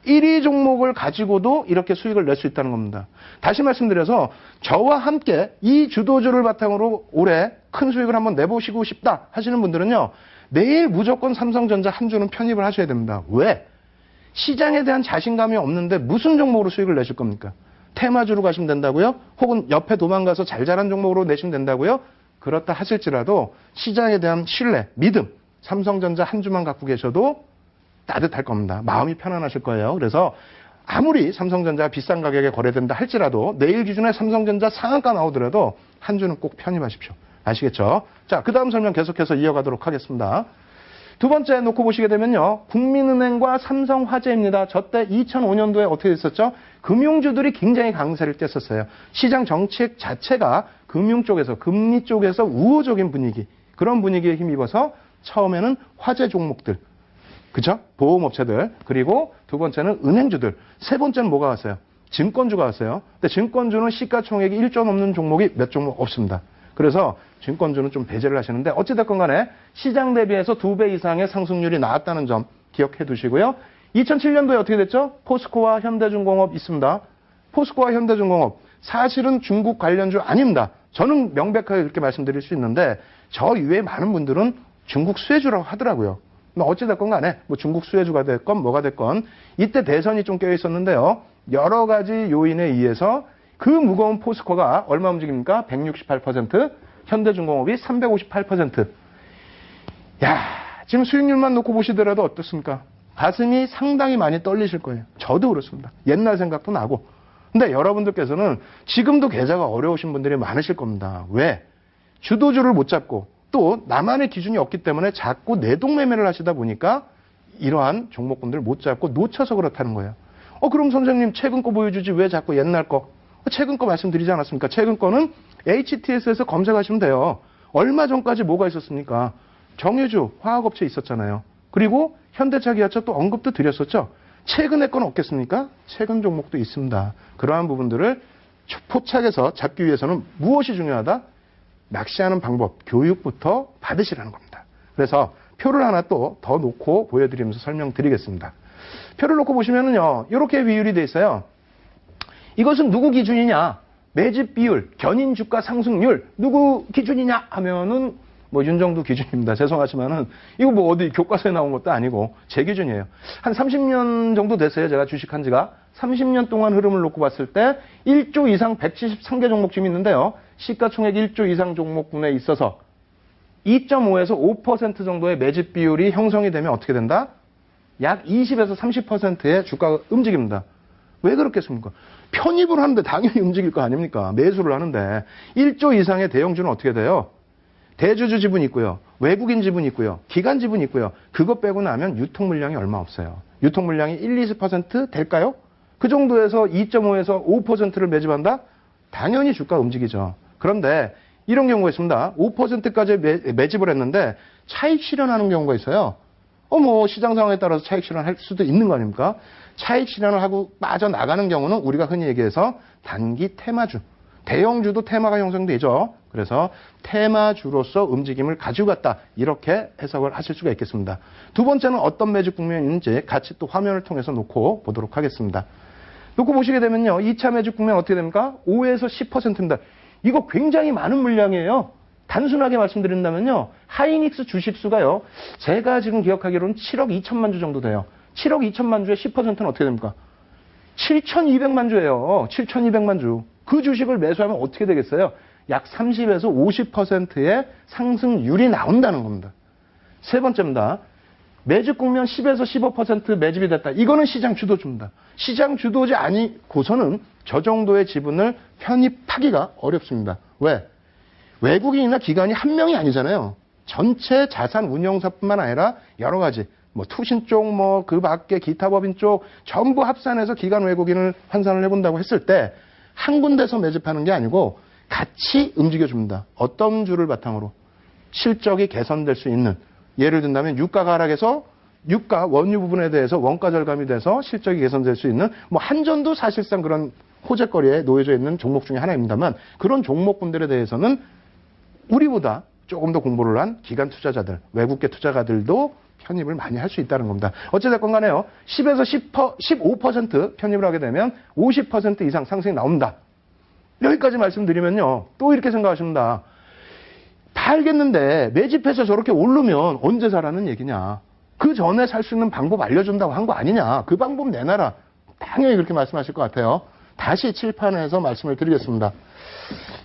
1위 종목을 가지고도 이렇게 수익을 낼 수 있다는 겁니다. 다시 말씀드려서 저와 함께 이 주도주를 바탕으로 올해 큰 수익을 한번 내보시고 싶다 하시는 분들은요. 내일 무조건 삼성전자 한 주는 편입을 하셔야 됩니다. 왜? 시장에 대한 자신감이 없는데 무슨 종목으로 수익을 내실 겁니까? 테마주로 가시면 된다고요? 혹은 옆에 도망가서 잘 자란 종목으로 내시면 된다고요? 그렇다 하실지라도 시장에 대한 신뢰, 믿음, 삼성전자 한 주만 갖고 계셔도 따뜻할 겁니다. 마음이 편안하실 거예요. 그래서 아무리 삼성전자가 비싼 가격에 거래된다 할지라도 내일 기준에 삼성전자 상한가 나오더라도 한 주는 꼭 편입하십시오. 아시겠죠? 자, 그 다음 설명 계속해서 이어가도록 하겠습니다. 두 번째 놓고 보시게 되면요. 국민은행과 삼성화재입니다. 저때 2005년도에 어떻게 됐었죠? 금융주들이 굉장히 강세를 뗐었어요. 시장 정책 자체가 금융 쪽에서, 금리 쪽에서 우호적인 분위기, 그런 분위기에 힘입어서 처음에는 화재 종목들, 그죠? 보험업체들, 그리고 두 번째는 은행주들, 세 번째는 뭐가 왔어요? 증권주가 왔어요. 근데 증권주는 시가총액이 1조 넘는 종목이 몇 종목 없습니다. 그래서 증권주는 좀 배제를 하시는데 어찌됐건 간에 시장 대비해서 2배 이상의 상승률이 나왔다는 점 기억해 두시고요. 2007년도에 어떻게 됐죠? 포스코와 현대중공업 있습니다. 포스코와 현대중공업 사실은 중국 관련주 아닙니다. 저는 명백하게 그렇게 말씀드릴 수 있는데 저 이외에 많은 분들은 중국 수혜주라고 하더라고요. 어찌됐건 간에 뭐 중국 수혜주가 됐건 뭐가 됐건 이때 대선이 좀 껴 있었는데요. 여러 가지 요인에 의해서 그 무거운 포스코가 얼마 움직입니까? 168%, 현대중공업이 358%. 야, 지금 수익률만 놓고 보시더라도 어떻습니까? 가슴이 상당히 많이 떨리실 거예요. 저도 그렇습니다. 옛날 생각도 나고. 근데 여러분들께서는 지금도 계좌가 어려우신 분들이 많으실 겁니다. 왜? 주도주를 못 잡고 또 나만의 기준이 없기 때문에 자꾸 내동매매를 하시다 보니까 이러한 종목군들을 못 잡고 놓쳐서 그렇다는 거예요. 그럼 선생님 최근 거 보여주지 왜 자꾸 옛날 거? 최근 거 말씀드리지 않았습니까? 최근 거는 HTS에서 검색하시면 돼요. 얼마 전까지 뭐가 있었습니까? 정유주, 화학업체 있었잖아요. 그리고 현대차, 기아차 또 언급도 드렸었죠. 최근의 건 없겠습니까? 최근 종목도 있습니다. 그러한 부분들을 포착해서 잡기 위해서는 무엇이 중요하다? 낚시하는 방법, 교육부터 받으시라는 겁니다. 그래서 표를 하나 또 더 놓고 보여드리면서 설명드리겠습니다. 표를 놓고 보시면은요, 이렇게 비율이 돼 있어요. 이것은 누구 기준이냐? 매집 비율, 견인 주가 상승률, 누구 기준이냐? 하면은 뭐 윤정두 기준입니다. 죄송하지만은 이거 뭐 어디 교과서에 나온 것도 아니고 제 기준이에요. 한 30년 정도 됐어요. 제가 주식한 지가. 30년 동안 흐름을 놓고 봤을 때 1조 이상 173개 종목쯤 있는데요. 시가총액 1조 이상 종목군에 있어서 2.5에서 5% 정도의 매집 비율이 형성이 되면 어떻게 된다? 약 20에서 30%의 주가가 움직입니다. 왜 그렇겠습니까? 편입을 하는데 당연히 움직일 거 아닙니까? 매수를 하는데 1조 이상의 대형주는 어떻게 돼요? 대주주 지분이 있고요. 외국인 지분이 있고요. 기관 지분이 있고요. 그것 빼고 나면 유통 물량이 얼마 없어요. 유통 물량이 1-20% 될까요? 그 정도에서 2.5에서 5%를 매집한다? 당연히 주가 움직이죠. 그런데 이런 경우가 있습니다. 5%까지 매집을 했는데 차익 실현하는 경우가 있어요. 시장 상황에 따라서 차익 실현할 수도 있는 거 아닙니까? 차익 실현을 하고 빠져나가는 경우는 우리가 흔히 얘기해서 단기 테마주. 대형주도 테마가 형성되죠. 그래서 테마주로서 움직임을 가지고 갔다. 이렇게 해석을 하실 수가 있겠습니다. 두 번째는 어떤 매집 국면이 있는지 같이 또 화면을 통해서 놓고 보도록 하겠습니다. 놓고 보시게 되면요. 2차 매집 국면 어떻게 됩니까? 5에서 10%입니다. 이거 굉장히 많은 물량이에요. 단순하게 말씀드린다면요. 하이닉스 주식수가요. 제가 지금 기억하기로는 7억 2천만 주 정도 돼요. 7억 2천만 주의 10%는 어떻게 됩니까? 7,200만 주예요. 7,200만 주. 그 주식을 매수하면 어떻게 되겠어요? 약 30에서 50%의 상승률이 나온다는 겁니다. 세 번째입니다. 매집 국면 10에서 15% 매집이 됐다. 이거는 시장 주도주입니다. 시장 주도지 아니고서는 저 정도의 지분을 편입하기가 어렵습니다. 왜? 외국인이나 기관이 한 명이 아니잖아요. 전체 자산 운용사뿐만 아니라 여러 가지 투신 쪽, 그 밖에 기타 법인 쪽 전부 합산해서 기관 외국인을 환산을 해본다고 했을 때 한 군데서 매집하는 게 아니고 같이 움직여줍니다. 어떤 주를 바탕으로? 실적이 개선될 수 있는, 예를 든다면 유가가 하락해서 유가 원유 부분에 대해서 원가 절감이 돼서 실적이 개선될 수 있는 한전도 사실상 그런 호재거리에 놓여져 있는 종목 중에 하나입니다만 그런 종목군들에 대해서는 우리보다 조금 더 공부를 한 기관 투자자들, 외국계 투자가들도 편입을 많이 할 수 있다는 겁니다. 어찌됐건 간에요. 10에서 15% 편입을 하게 되면 50% 이상 상승이 나온다. 여기까지 말씀드리면요. 또 이렇게 생각하십니다. 다 알겠는데 매집해서 저렇게 오르면 언제 사라는 얘기냐. 그 전에 살 수 있는 방법 알려준다고 한 거 아니냐. 그 방법 내놔라. 당연히 그렇게 말씀하실 것 같아요. 다시 칠판에서 말씀을 드리겠습니다.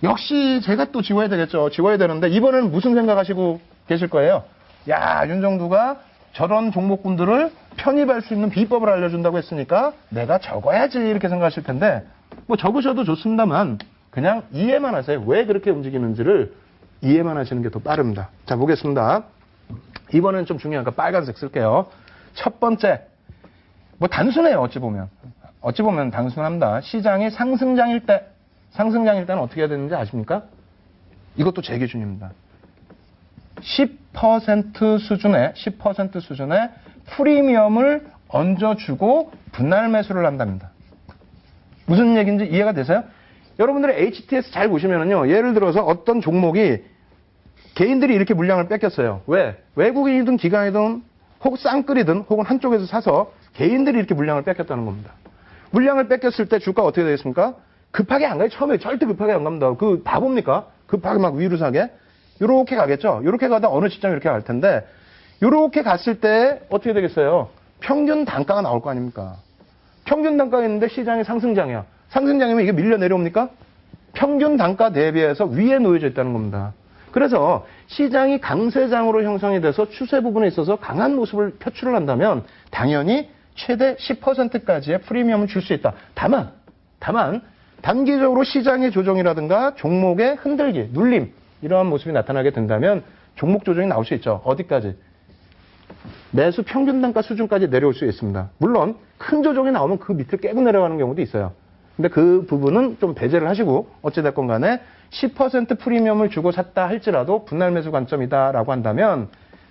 역시 제가 또 지워야 되겠죠. 지워야 되는데 이번에는 무슨 생각하시고 계실 거예요? 야, 윤정두가 저런 종목군들을 편입할 수 있는 비법을 알려준다고 했으니까 내가 적어야지 이렇게 생각하실 텐데 뭐 적으셔도 좋습니다만 그냥 이해만 하세요. 왜 그렇게 움직이는지를 이해만 하시는 게 더 빠릅니다. 자, 보겠습니다. 이번엔 좀 중요한 거 빨간색 쓸게요. 첫 번째, 뭐 단순해요. 어찌 보면 단순합니다. 시장이 상승장일 때는 어떻게 해야 되는지 아십니까? 이것도 제 기준입니다. 10% 수준의 프리미엄을 얹어주고 분할 매수를 한답니다. 무슨 얘기인지 이해가 되세요? 여러분들의 HTS 잘 보시면은요, 예를 들어서 어떤 종목이 개인들이 이렇게 물량을 뺏겼어요. 왜? 외국인이든 기관이든 혹은 쌍끌이든 혹은 한쪽에서 사서 개인들이 이렇게 물량을 뺏겼다는 겁니다. 물량을 뺏겼을 때 주가가 어떻게 되겠습니까? 급하게 안 가요. 처음에 절대 급하게 안 갑니다. 그 바보입니까? 급하게 막 위로 사게? 요렇게 가겠죠? 요렇게 가다 어느 시점에 이렇게 갈 텐데 요렇게 갔을 때 어떻게 되겠어요? 평균 단가가 나올 거 아닙니까? 평균 단가가 있는데 시장이 상승장이야. 상승장이면 이게 밀려 내려옵니까? 평균 단가 대비해서 위에 놓여져 있다는 겁니다. 그래서 시장이 강세장으로 형성이 돼서 추세 부분에 있어서 강한 모습을 표출을 한다면 당연히 최대 10%까지의 프리미엄을 줄 수 있다. 다만 단기적으로 시장의 조정이라든가 종목의 흔들기, 눌림 이러한 모습이 나타나게 된다면 종목 조정이 나올 수 있죠. 어디까지? 매수 평균 단가 수준까지 내려올 수 있습니다. 물론 큰 조정이 나오면 그 밑을 깨고 내려가는 경우도 있어요. 근데 그 부분은 좀 배제를 하시고 어찌됐건 간에 10% 프리미엄을 주고 샀다 할지라도 분할 매수 관점이다라고 한다면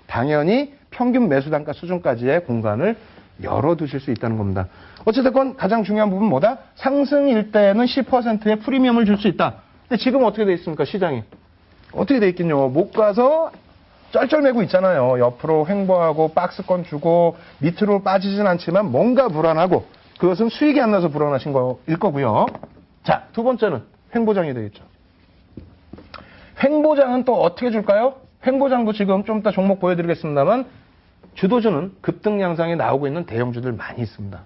당연히 평균 매수 단가 수준까지의 공간을 열어두실 수 있다는 겁니다. 어찌됐건 가장 중요한 부분은 뭐다? 상승일 때는 10%의 프리미엄을 줄 수 있다. 근데 지금 어떻게 돼 있습니까? 시장이. 어떻게 돼 있겠뇨? 못 가서 쩔쩔매고 있잖아요. 옆으로 횡보하고 박스권 주고 밑으로 빠지진 않지만 뭔가 불안하고 그것은 수익이 안 나서 불안하신 거일 거고요. 자, 두 번째는 횡보장이 되겠죠. 횡보장은 또 어떻게 줄까요? 횡보장도 지금 좀 이따 종목 보여드리겠습니다만 주도주는 급등 양상이 나오고 있는 대형주들 많이 있습니다.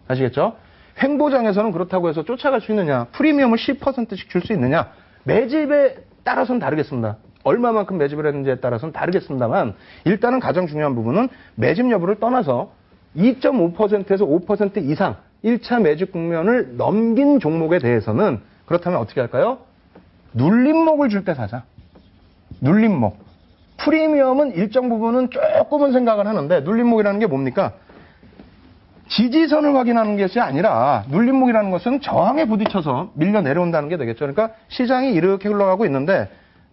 아시겠죠? 횡보장에서는 그렇다고 해서 쫓아갈 수 있느냐, 프리미엄을 10%씩 줄 수 있느냐, 매집에 따라서는 다르겠습니다. 얼마만큼 매집을 했는지에 따라서는 다르겠습니다만 일단은 가장 중요한 부분은 매집 여부를 떠나서 2.5%에서 5% 이상 1차 매집 국면을 넘긴 종목에 대해서는 그렇다면 어떻게 할까요? 눌림목을 줄 때 사자. 눌림목. 프리미엄은 일정 부분은 조금은 생각을 하는데 눌림목이라는 게 뭡니까? 지지선을 확인하는 것이 아니라 눌림목이라는 것은 저항에 부딪혀서 밀려 내려온다는 게 되겠죠. 그러니까 시장이 이렇게 흘러가고 있는데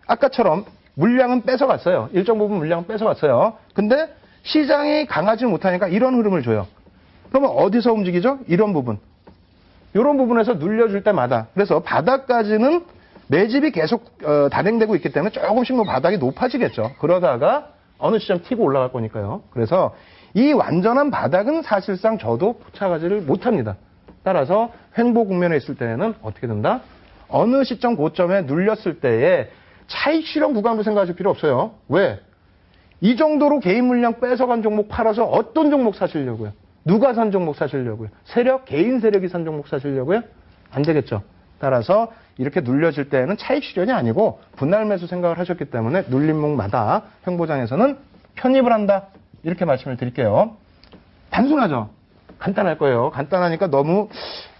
아까처럼 물량은 뺏어갔어요. 일정 부분 물량은 뺏어갔어요. 근데 시장이 강하지 못하니까 이런 흐름을 줘요. 그러면 어디서 움직이죠? 이런 부분. 이런 부분에서 눌려줄 때마다. 그래서 바닥까지는 매집이 계속 단행되고 있기 때문에 조금씩 뭐 바닥이 높아지겠죠. 그러다가 어느 시점 튀고 올라갈 거니까요. 그래서 이 완전한 바닥은 사실상 저도 포착하지를 못합니다. 따라서 횡보 국면에 있을 때는 어떻게 된다? 어느 시점 고점에 눌렸을 때에 차익 실현 구간으로 생각하실 필요 없어요. 왜? 이 정도로 개인 물량 뺏어간 종목 팔아서 어떤 종목 사시려고요? 누가 산 종목 사시려고요? 세력? 개인 세력이 산 종목 사시려고요? 안 되겠죠. 따라서 이렇게 눌려질 때는 차익 실현이 아니고 분할 매수 생각을 하셨기 때문에 눌림목마다 횡보장에서는 편입을 한다. 이렇게 말씀을 드릴게요. 단순하죠? 간단할 거예요. 간단하니까 너무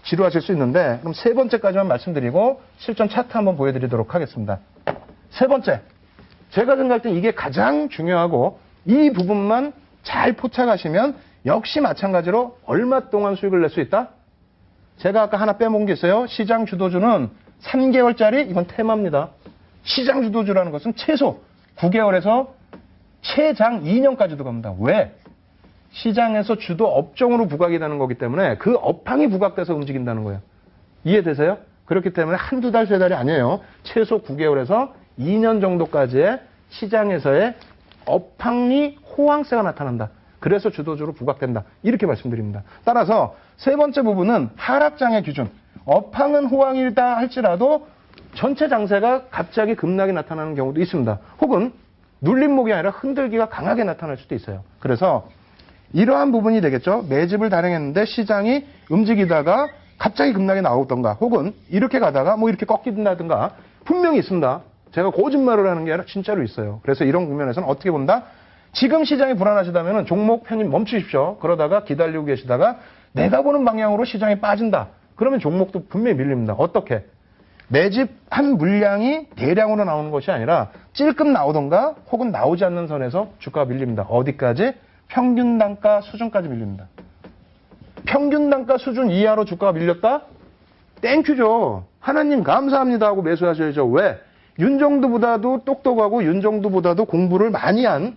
지루하실 수 있는데 그럼 세 번째까지만 말씀드리고 실전 차트 한번 보여드리도록 하겠습니다. 세 번째. 제가 생각할 땐 이게 가장 중요하고 이 부분만 잘 포착하시면 역시 마찬가지로 얼마 동안 수익을 낼 수 있다? 제가 아까 하나 빼먹은 게 있어요. 시장 주도주는 3개월짜리 이건 테마입니다. 시장 주도주라는 것은 최소 9개월에서 최장 2년까지도 갑니다. 왜? 시장에서 주도 업종으로 부각이 되는 거기 때문에 그 업황이 부각돼서 움직인다는 거예요. 이해되세요? 그렇기 때문에 한두 달, 세 달이 아니에요. 최소 9개월에서 2년 정도까지의 시장에서의 업황이 호황세가 나타난다. 그래서 주도주로 부각된다. 이렇게 말씀드립니다. 따라서 세 번째 부분은 하락장의 기준. 업황은 호황이다 할지라도 전체 장세가 갑자기 급락이 나타나는 경우도 있습니다. 혹은 눌림목이 아니라 흔들기가 강하게 나타날 수도 있어요. 그래서 이러한 부분이 되겠죠. 매집을 단행했는데 시장이 움직이다가 갑자기 급락이 나오던가 혹은 이렇게 가다가 뭐 이렇게 꺾인다든가 분명히 있습니다. 제가 거짓말을 하는 게 아니라 진짜로 있어요. 그래서 이런 국면에서는 어떻게 본다? 지금 시장이 불안하시다면 종목 편입 멈추십시오. 그러다가 기다리고 계시다가 내가 보는 방향으로 시장이 빠진다. 그러면 종목도 분명히 밀립니다. 어떻게? 매집한 물량이 대량으로 나오는 것이 아니라 찔끔 나오던가 혹은 나오지 않는 선에서 주가가 밀립니다. 어디까지? 평균 단가 수준까지 밀립니다. 평균 단가 수준 이하로 주가가 밀렸다? 땡큐죠. 하나님 감사합니다 하고 매수하셔야죠. 왜? 윤정두보다도 똑똑하고 윤정두보다도 공부를 많이 한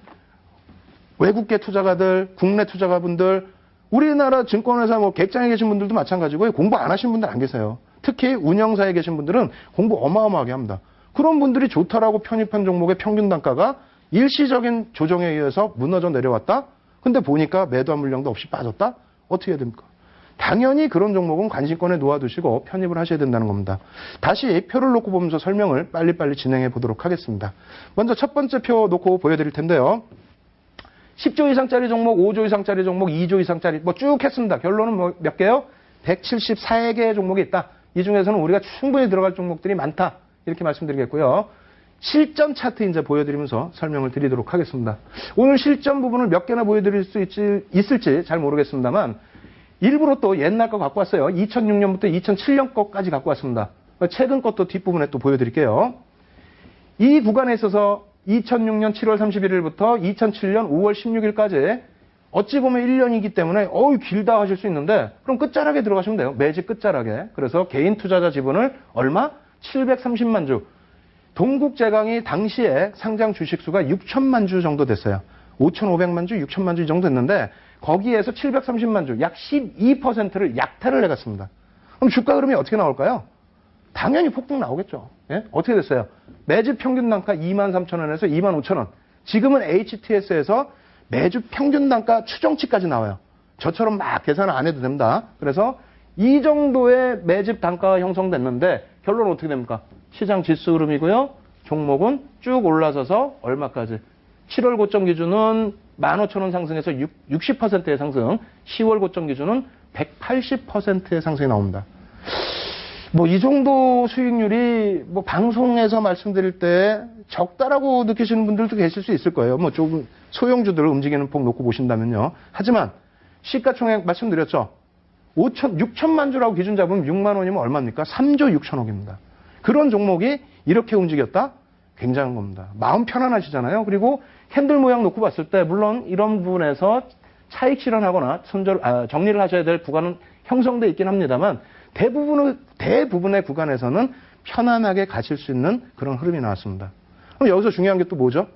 외국계 투자가들, 국내 투자가분들, 우리나라 증권회사 뭐 객장에 계신 분들도 마찬가지고요. 공부 안 하신 분들 안 계세요. 특히 운영사에 계신 분들은 공부 어마어마하게 합니다. 그런 분들이 좋다라고 편입한 종목의 평균 단가가 일시적인 조정에 의해서 무너져 내려왔다? 근데 보니까 매도한 물량도 없이 빠졌다? 어떻게 해야 됩니까? 당연히 그런 종목은 관심권에 놓아두시고 편입을 하셔야 된다는 겁니다. 다시 표를 놓고 보면서 설명을 빨리빨리 진행해 보도록 하겠습니다. 먼저 첫 번째 표 놓고 보여드릴 텐데요. 10조 이상짜리 종목, 5조 이상짜리 종목, 2조 이상짜리 뭐 쭉 했습니다. 결론은 뭐 몇 개요? 174개의 종목이 있다. 이 중에서는 우리가 충분히 들어갈 종목들이 많다. 이렇게 말씀드리겠고요. 실전 차트 이제 보여드리면서 설명을 드리도록 하겠습니다. 오늘 실전 부분을 몇 개나 보여드릴 수 있을지 잘 모르겠습니다만 일부러 또 옛날 거 갖고 왔어요. 2006년부터 2007년 거까지 갖고 왔습니다. 최근 것도 뒷부분에 또 보여드릴게요. 이 구간에 있어서 2006년 7월 31일부터 2007년 5월 16일까지 어찌 보면 1년이기 때문에 길다 하실 수 있는데 그럼 끝자락에 들어가시면 돼요. 매집 끝자락에. 그래서 개인 투자자 지분을 얼마? 730만 주. 동국제강이 당시에 상장 주식수가 6천만 주 정도 됐어요. 5,500만 주, 6천만 주 이 정도 됐는데 거기에서 730만 주, 약 12%를 약탈을 해갔습니다. 그럼 주가 흐름이 어떻게 나올까요? 당연히 폭등 나오겠죠. 예? 어떻게 됐어요? 매집 평균 단가 23,000원에서 25,000원. 지금은 HTS에서 매주 평균 단가 추정치까지 나와요. 저처럼 막 계산을 안 해도 됩니다. 그래서 이 정도의 매집 단가가 형성됐는데 결론은 어떻게 됩니까? 시장 지수 흐름이고요. 종목은 쭉 올라서서 얼마까지? 7월 고점 기준은 15,000원 상승해서 60%의 상승, 10월 고점 기준은 180%의 상승이 나옵니다. 뭐 이 정도 수익률이 뭐 방송에서 말씀드릴 때 적다라고 느끼시는 분들도 계실 수 있을 거예요. 뭐 조금 소형주들을 움직이는 폭 놓고 보신다면요. 하지만 시가총액 말씀드렸죠. 6천만 주라고 기준 잡으면 6만 원이면 얼마입니까? 3조 6천억입니다. 그런 종목이 이렇게 움직였다? 굉장한 겁니다. 마음 편안하시잖아요. 그리고 캔들 모양 놓고 봤을 때 물론 이런 부분에서 차익 실현하거나 정리를 하셔야 될 구간은 형성돼 있긴 합니다만 대부분의 구간에서는 편안하게 가실 수 있는 그런 흐름이 나왔습니다. 그럼 여기서 중요한 게 또 뭐죠?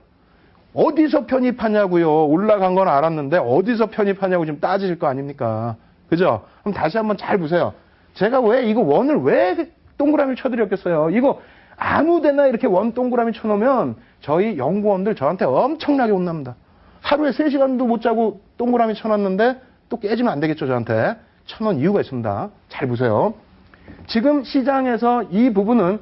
어디서 편입하냐고요. 올라간 건 알았는데 어디서 편입하냐고 지금 따지실 거 아닙니까? 그죠? 그럼 다시 한번 잘 보세요. 제가 왜 이거 원을 왜 동그라미 쳐드렸겠어요? 이거 아무 데나 이렇게 원 동그라미 쳐놓으면 저희 연구원들 저한테 엄청나게 혼납니다. 하루에 3시간도 못 자고 동그라미 쳐놨는데 또 깨지면 안 되겠죠, 저한테. 쳐놓은 이유가 있습니다. 잘 보세요. 지금 시장에서 이 부분은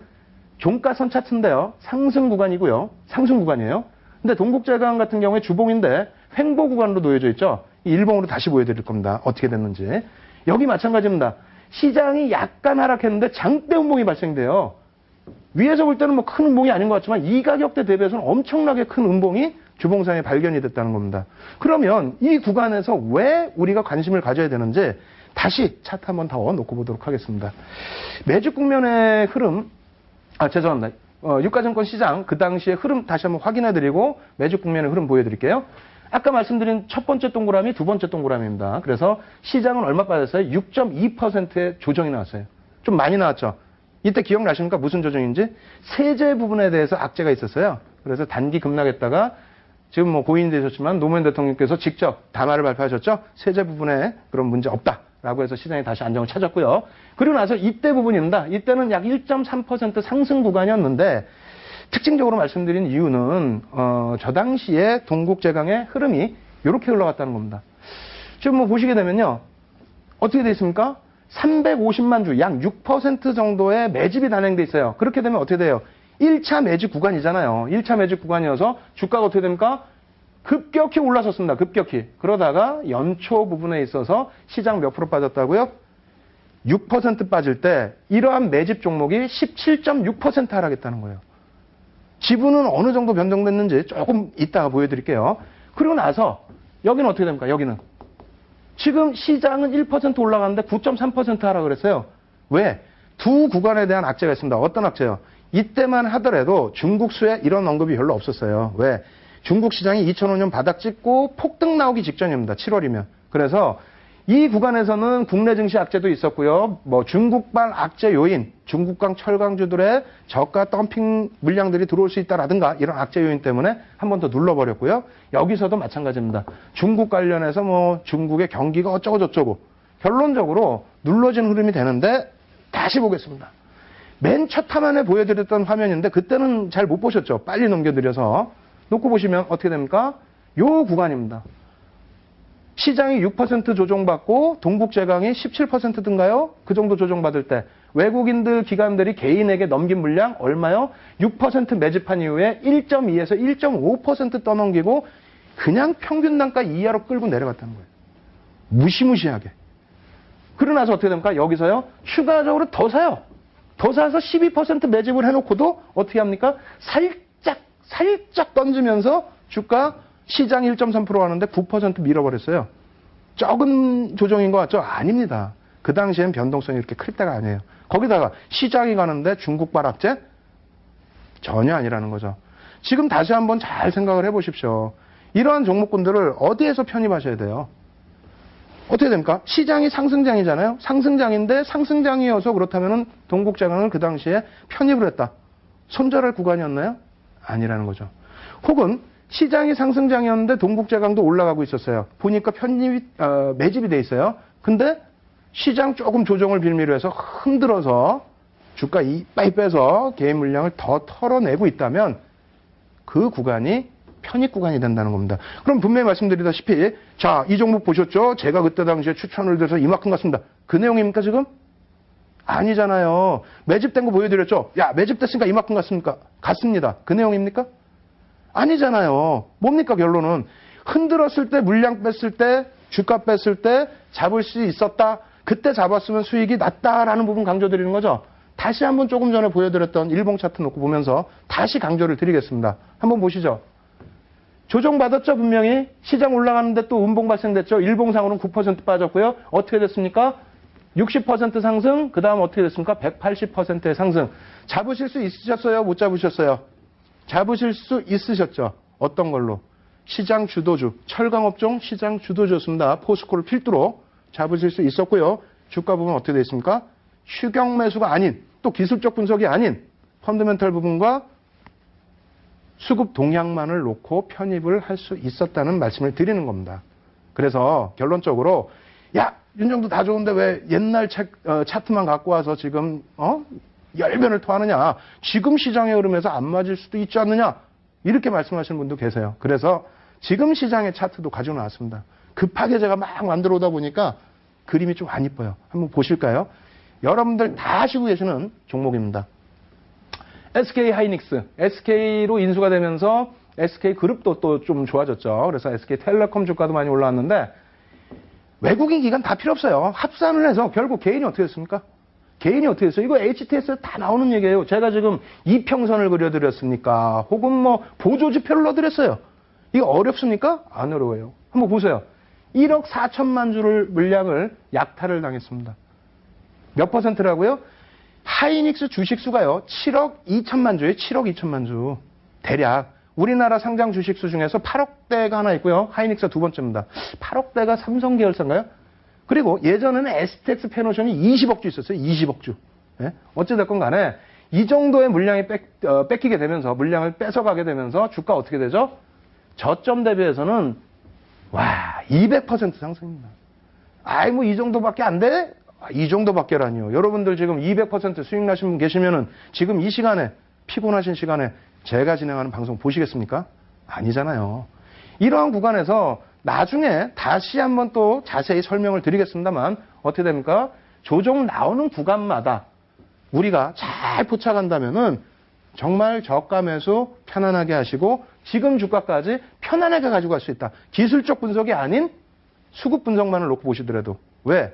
종가선 차트인데요. 상승 구간이고요. 상승 구간이에요. 근데 동국제강 같은 경우에 주봉인데 횡보 구간으로 놓여져 있죠. 이 일봉으로 다시 보여드릴 겁니다. 어떻게 됐는지. 여기 마찬가지입니다. 시장이 약간 하락했는데 장대 음봉이 발생돼요. 위에서 볼 때는 뭐 큰 음봉이 아닌 것 같지만 이 가격대 대비해서는 엄청나게 큰 음봉이 주봉상에 발견이 됐다는 겁니다. 그러면 이 구간에서 왜 우리가 관심을 가져야 되는지 다시 차트 한번 더 놓고 보도록 하겠습니다. 매주 국면의 흐름, 죄송합니다. 유가증권 시장 그 당시의 흐름 다시 한번 확인해드리고 매주 국면의 흐름 보여드릴게요. 아까 말씀드린 첫 번째 동그라미, 두 번째 동그라미입니다. 그래서 시장은 얼마 빠졌어요? 6.2%의 조정이 나왔어요. 좀 많이 나왔죠? 이때 기억나십니까? 무슨 조정인지? 세제 부분에 대해서 악재가 있었어요. 그래서 단기 급락했다가 지금 뭐 고인이 되셨지만 노무현 대통령께서 직접 담화를 발표하셨죠? 세제 부분에 그런 문제 없다라고 해서 시장이 다시 안정을 찾았고요. 그리고 나서 이때 부분입니다. 이때는 약 1.3% 상승 구간이었는데 특징적으로 말씀드린 이유는 저 당시에 동국제강의 흐름이 이렇게 흘러갔다는 겁니다. 지금 뭐 보시게 되면요. 어떻게 되어 있습니까? 350만 주, 약 6% 정도의 매집이 단행돼 있어요. 그렇게 되면 어떻게 돼요? 1차 매집 구간이잖아요. 1차 매집 구간이어서 주가가 어떻게 됩니까? 급격히 올라섰습니다. 급격히. 그러다가 연초 부분에 있어서 시장 몇 프로 빠졌다고요? 6% 빠질 때 이러한 매집 종목이 17.6% 하락했다는 거예요. 지분은 어느 정도 변동됐는지 조금 이따가 보여드릴게요. 그리고 나서 여기는 어떻게 됩니까? 여기는. 지금 시장은 1% 올라갔는데 9.3% 하락을 했어요. 왜? 두 구간에 대한 악재가 있습니다. 어떤 악재요? 이때만 하더라도 중국 수에 이런 언급이 별로 없었어요. 왜? 중국 시장이 2005년 바닥 찍고 폭등 나오기 직전입니다. 7월이면. 그래서 이 구간에서는 국내 증시 악재도 있었고요. 뭐 중국발 악재 요인, 중국강 철강주들의 저가 덤핑 물량들이 들어올 수 있다라든가 이런 악재 요인 때문에 한 번 더 눌러버렸고요. 여기서도 마찬가지입니다. 중국 관련해서 뭐 중국의 경기가 어쩌고 저쩌고 결론적으로 눌러진 흐름이 되는데 다시 보겠습니다. 맨 첫 화면에 보여드렸던 화면인데 그때는 잘 못 보셨죠. 빨리 넘겨드려서 놓고 보시면 어떻게 됩니까? 요 구간입니다. 시장이 6% 조정받고 동국제강이 17%든가요? 그 정도 조정받을 때 외국인들 기관들이 개인에게 넘긴 물량 얼마요? 6% 매집한 이후에 1.2에서 1.5% 떠넘기고 그냥 평균 단가 이하로 끌고 내려갔다는 거예요. 무시무시하게. 그러고 나서 어떻게 됩니까? 여기서요. 추가적으로 더 사요. 더 사서 12% 매집을 해놓고도 어떻게 합니까? 살짝 던지면서 주가 시장 1.3% 하는데 9% 밀어버렸어요. 적은 조정인 것 같죠? 아닙니다. 그 당시엔 변동성이 이렇게 클 때가 아니에요. 거기다가 시장이 가는데 중국발 악재? 전혀 아니라는 거죠. 지금 다시 한번 잘 생각을 해보십시오. 이러한 종목군들을 어디에서 편입하셔야 돼요? 어떻게 됩니까? 시장이 상승장이잖아요. 상승장인데 상승장이어서 그렇다면 동국제강을 그 당시에 편입을 했다. 손절할 구간이었나요? 아니라는 거죠. 혹은 시장이 상승장이었는데 동국제강도 올라가고 있었어요. 보니까 매집이 돼 있어요. 근데 시장 조금 조정을 빌미로 해서 흔들어서 주가 이빨 빼서 개인 물량을 더 털어내고 있다면 그 구간이 편입 구간이 된다는 겁니다. 그럼 분명히 말씀드리다시피 자, 이 종목 보셨죠? 제가 그때 당시에 추천을 드려서 이만큼 갔습니다. 그 내용입니까 지금? 아니잖아요. 매집된 거 보여드렸죠? 야, 매집됐으니까 이만큼 갔습니까? 갔습니다. 그 내용입니까? 아니잖아요. 뭡니까 결론은? 흔들었을 때 물량 뺐을 때 주가 뺐을 때 잡을 수 있었다. 그때 잡았으면 수익이 났다라는 부분 강조드리는 거죠. 다시 한번 조금 전에 보여드렸던 일봉 차트 놓고 보면서 다시 강조를 드리겠습니다. 한번 보시죠. 조정받았죠 분명히. 시장 올라가는데 또 음봉 발생됐죠. 일봉상으로는 9% 빠졌고요. 어떻게 됐습니까? 60% 상승, 그 다음 어떻게 됐습니까? 180%의 상승. 잡으실 수 있으셨어요? 못 잡으셨어요? 잡으실 수 있으셨죠? 어떤 걸로? 시장 주도주, 철강업종 시장 주도주였습니다. 포스코를 필두로 잡으실 수 있었고요. 주가 부분 어떻게 되어 있습니까? 추경 매수가 아닌, 또 기술적 분석이 아닌 펀더멘털 부분과 수급 동향만을 놓고 편입을 할 수 있었다는 말씀을 드리는 겁니다. 그래서 결론적으로 야, 윤정도 다 좋은데 왜 옛날 차트만 갖고 와서 지금 열변을 토하느냐. 지금 시장의 흐름에서 안 맞을 수도 있지 않느냐. 이렇게 말씀하시는 분도 계세요. 그래서 지금 시장의 차트도 가지고 나왔습니다. 급하게 제가 막 만들어 오다 보니까 그림이 좀 안 이뻐요. 한번 보실까요? 여러분들 다 아시고 계시는 종목입니다. SK 하이닉스. SK로 인수가 되면서 SK 그룹도 또 좀 좋아졌죠. 그래서 SK 텔레콤 주가도 많이 올라왔는데 외국인 기관 다 필요 없어요. 합산을 해서 결국 개인이 어떻게 됐습니까? 개인이 어떻게 됐어요? 이거 HTS에 다 나오는 얘기예요. 제가 지금 이평선을 그려드렸습니까? 혹은 뭐 보조지표를 넣어드렸어요. 이거 어렵습니까? 안 어려워요. 한번 보세요. 1억 4천만 주를 물량을 약탈을 당했습니다. 몇 퍼센트라고요? 하이닉스 주식수가요. 7억 2천만 주예요. 7억 2천만 주. 대략. 우리나라 상장 주식수 중에서 8억대가 하나 있고요. 하이닉스가 두 번째입니다. 8억대가 삼성 계열사인가요? 그리고 예전에는 STX 페노션이 20억 주 있었어요. 20억 주. 예? 어찌됐건 간에 이 정도의 물량이 뺏기게 되면서 물량을 뺏어가게 되면서 주가 어떻게 되죠? 저점 대비해서는 와 200% 상승입니다. 아이 뭐 이 정도밖에 안 돼? 이 정도밖에라니요. 여러분들 지금 200% 수익 나신 분 계시면은 지금 이 시간에 피곤하신 시간에 제가 진행하는 방송 보시겠습니까? 아니잖아요. 이러한 구간에서 나중에 다시 한번 또 자세히 설명을 드리겠습니다만 어떻게 됩니까? 조정 나오는 구간마다 우리가 잘 포착한다면은 정말 저가 매수 편안하게 하시고 지금 주가까지 편안하게 가지고 갈 수 있다. 기술적 분석이 아닌 수급 분석만을 놓고 보시더라도. 왜?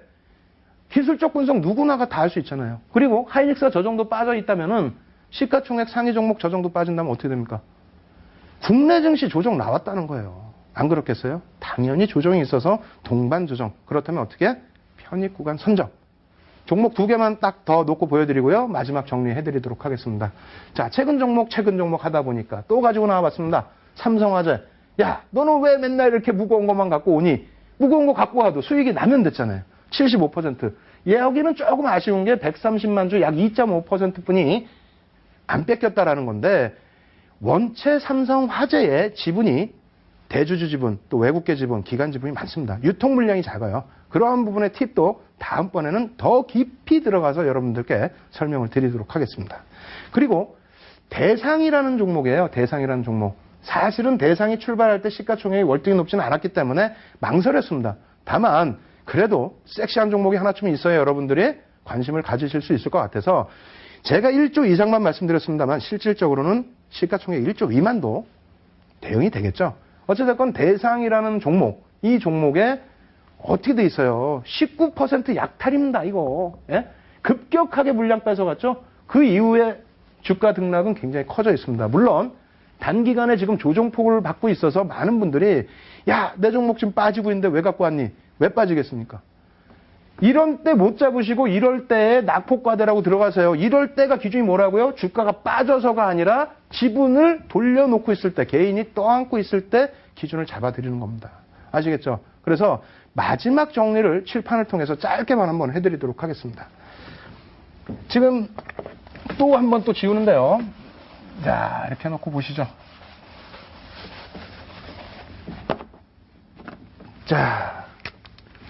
기술적 분석 누구나가 다 할 수 있잖아요. 그리고 하이닉스가 저 정도 빠져 있다면은 시가총액 상위 종목 저 정도 빠진다면 어떻게 됩니까? 국내 증시 조정 나왔다는 거예요. 안 그렇겠어요? 당연히 조정이 있어서 동반 조정. 그렇다면 어떻게? 편입 구간 선정. 종목 2개만 딱 더 놓고 보여드리고요. 마지막 정리해드리도록 하겠습니다. 자, 최근 종목 하다 보니까 또 가지고 나와봤습니다. 삼성화재. 야, 너는 왜 맨날 이렇게 무거운 것만 갖고 오니? 무거운 거 갖고 와도 수익이 나면 됐잖아요. 75%. 여기는 조금 아쉬운 게 130만 주 약 2.5%뿐이 안 뺏겼다라는 건데 원체 삼성화재의 지분이 대주주 지분, 또 외국계 지분, 기관 지분이 많습니다. 유통 물량이 작아요. 그러한 부분의 팁도 다음번에는 더 깊이 들어가서 여러분들께 설명을 드리도록 하겠습니다. 그리고 대상이라는 종목이에요. 대상이라는 종목. 사실은 대상이 출발할 때 시가총액이 월등히 높지는 않았기 때문에 망설였습니다. 다만 그래도 섹시한 종목이 하나쯤 있어야 여러분들이 관심을 가지실 수 있을 것 같아서 제가 1조 이상만 말씀드렸습니다만 실질적으로는 시가총액 1조 미만도 대응이 되겠죠. 어찌됐건 대상이라는 종목, 이 종목에 어떻게 돼 있어요? 19% 약탈입니다, 이거. 예? 급격하게 물량 뺏어갔죠? 그 이후에 주가 등락은 굉장히 커져 있습니다. 물론 단기간에 지금 조정폭을 받고 있어서 많은 분들이 야, 내 종목 지금 빠지고 있는데 왜 갖고 왔니? 왜 빠지겠습니까? 이런 때 못 잡으시고 이럴 때에 낙폭과대라고 들어가세요. 이럴 때가 기준이 뭐라고요? 주가가 빠져서가 아니라 지분을 돌려놓고 있을 때, 개인이 떠안고 있을 때 기준을 잡아드리는 겁니다. 아시겠죠? 그래서 마지막 정리를 칠판을 통해서 짧게만 한번 해드리도록 하겠습니다. 지금 또 한 번 또 지우는데요. 자, 이렇게 해놓고 보시죠. 자,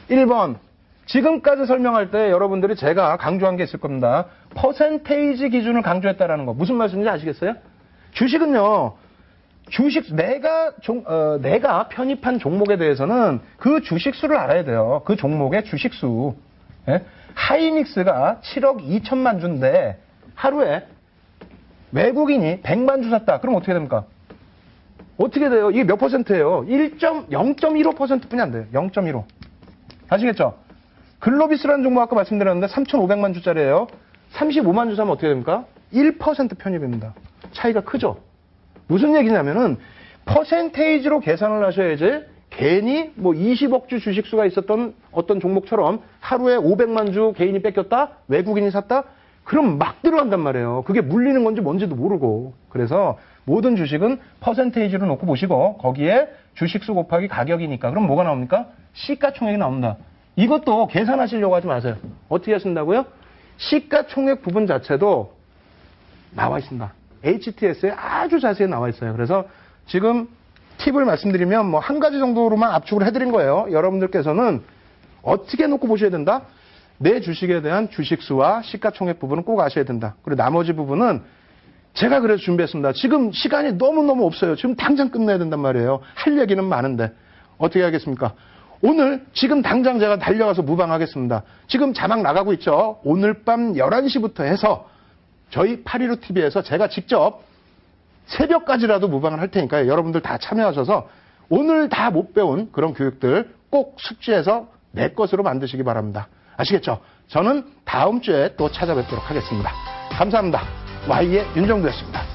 1번. 지금까지 설명할 때 여러분들이 제가 강조한 게 있을 겁니다. 퍼센테이지 기준을 강조했다라는 거. 무슨 말씀인지 아시겠어요? 주식은요. 내가 편입한 종목에 대해서는 그 주식수를 알아야 돼요. 그 종목의 주식수. 예? 하이닉스가 7억 2천만 주인데 하루에 외국인이 100만 주 샀다. 그럼 어떻게 됩니까? 어떻게 돼요? 이게 몇 퍼센트예요? 0.15%뿐이 안 돼요. 0.15. 아시겠죠? 글로비스라는 종목 아까 말씀드렸는데 3,500만 주짜리예요. 35만 주 사면 어떻게 됩니까? 1% 편입입니다. 차이가 크죠? 무슨 얘기냐면은 퍼센테이지로 계산을 하셔야지 괜히 뭐 20억 주 주식수가 있었던 어떤 종목처럼 하루에 500만 주 개인이 뺏겼다? 외국인이 샀다? 그럼 막 들어간단 말이에요. 그게 물리는 건지 뭔지도 모르고. 그래서 모든 주식은 퍼센테이지로 놓고 보시고 거기에 주식수 곱하기 가격이니까 그럼 뭐가 나옵니까? 시가총액이 나옵니다. 이것도 계산하시려고 하지 마세요. 어떻게 하신다고요? 시가총액 부분 자체도 나와 있습니다. HTS에 아주 자세히 나와 있어요. 그래서 지금 팁을 말씀드리면 뭐 한 가지 정도로만 압축을 해드린 거예요. 여러분들께서는 어떻게 놓고 보셔야 된다? 내 주식에 대한 주식수와 시가총액 부분은 꼭 아셔야 된다. 그리고 나머지 부분은 제가 그래서 준비했습니다. 지금 시간이 너무너무 없어요. 지금 당장 끝내야 된단 말이에요. 할 얘기는 많은데 어떻게 하겠습니까? 오늘 지금 당장 제가 달려가서 무방하겠습니다. 지금 자막 나가고 있죠. 오늘 밤 11시부터 해서 저희 815TV에서 제가 직접 새벽까지라도 무방을 할 테니까요. 여러분들 다 참여하셔서 오늘 다 못 배운 그런 교육들 꼭 숙지해서 내 것으로 만드시기 바랍니다. 아시겠죠? 저는 다음 주에 또 찾아뵙도록 하겠습니다. 감사합니다. Y의 윤정도였습니다.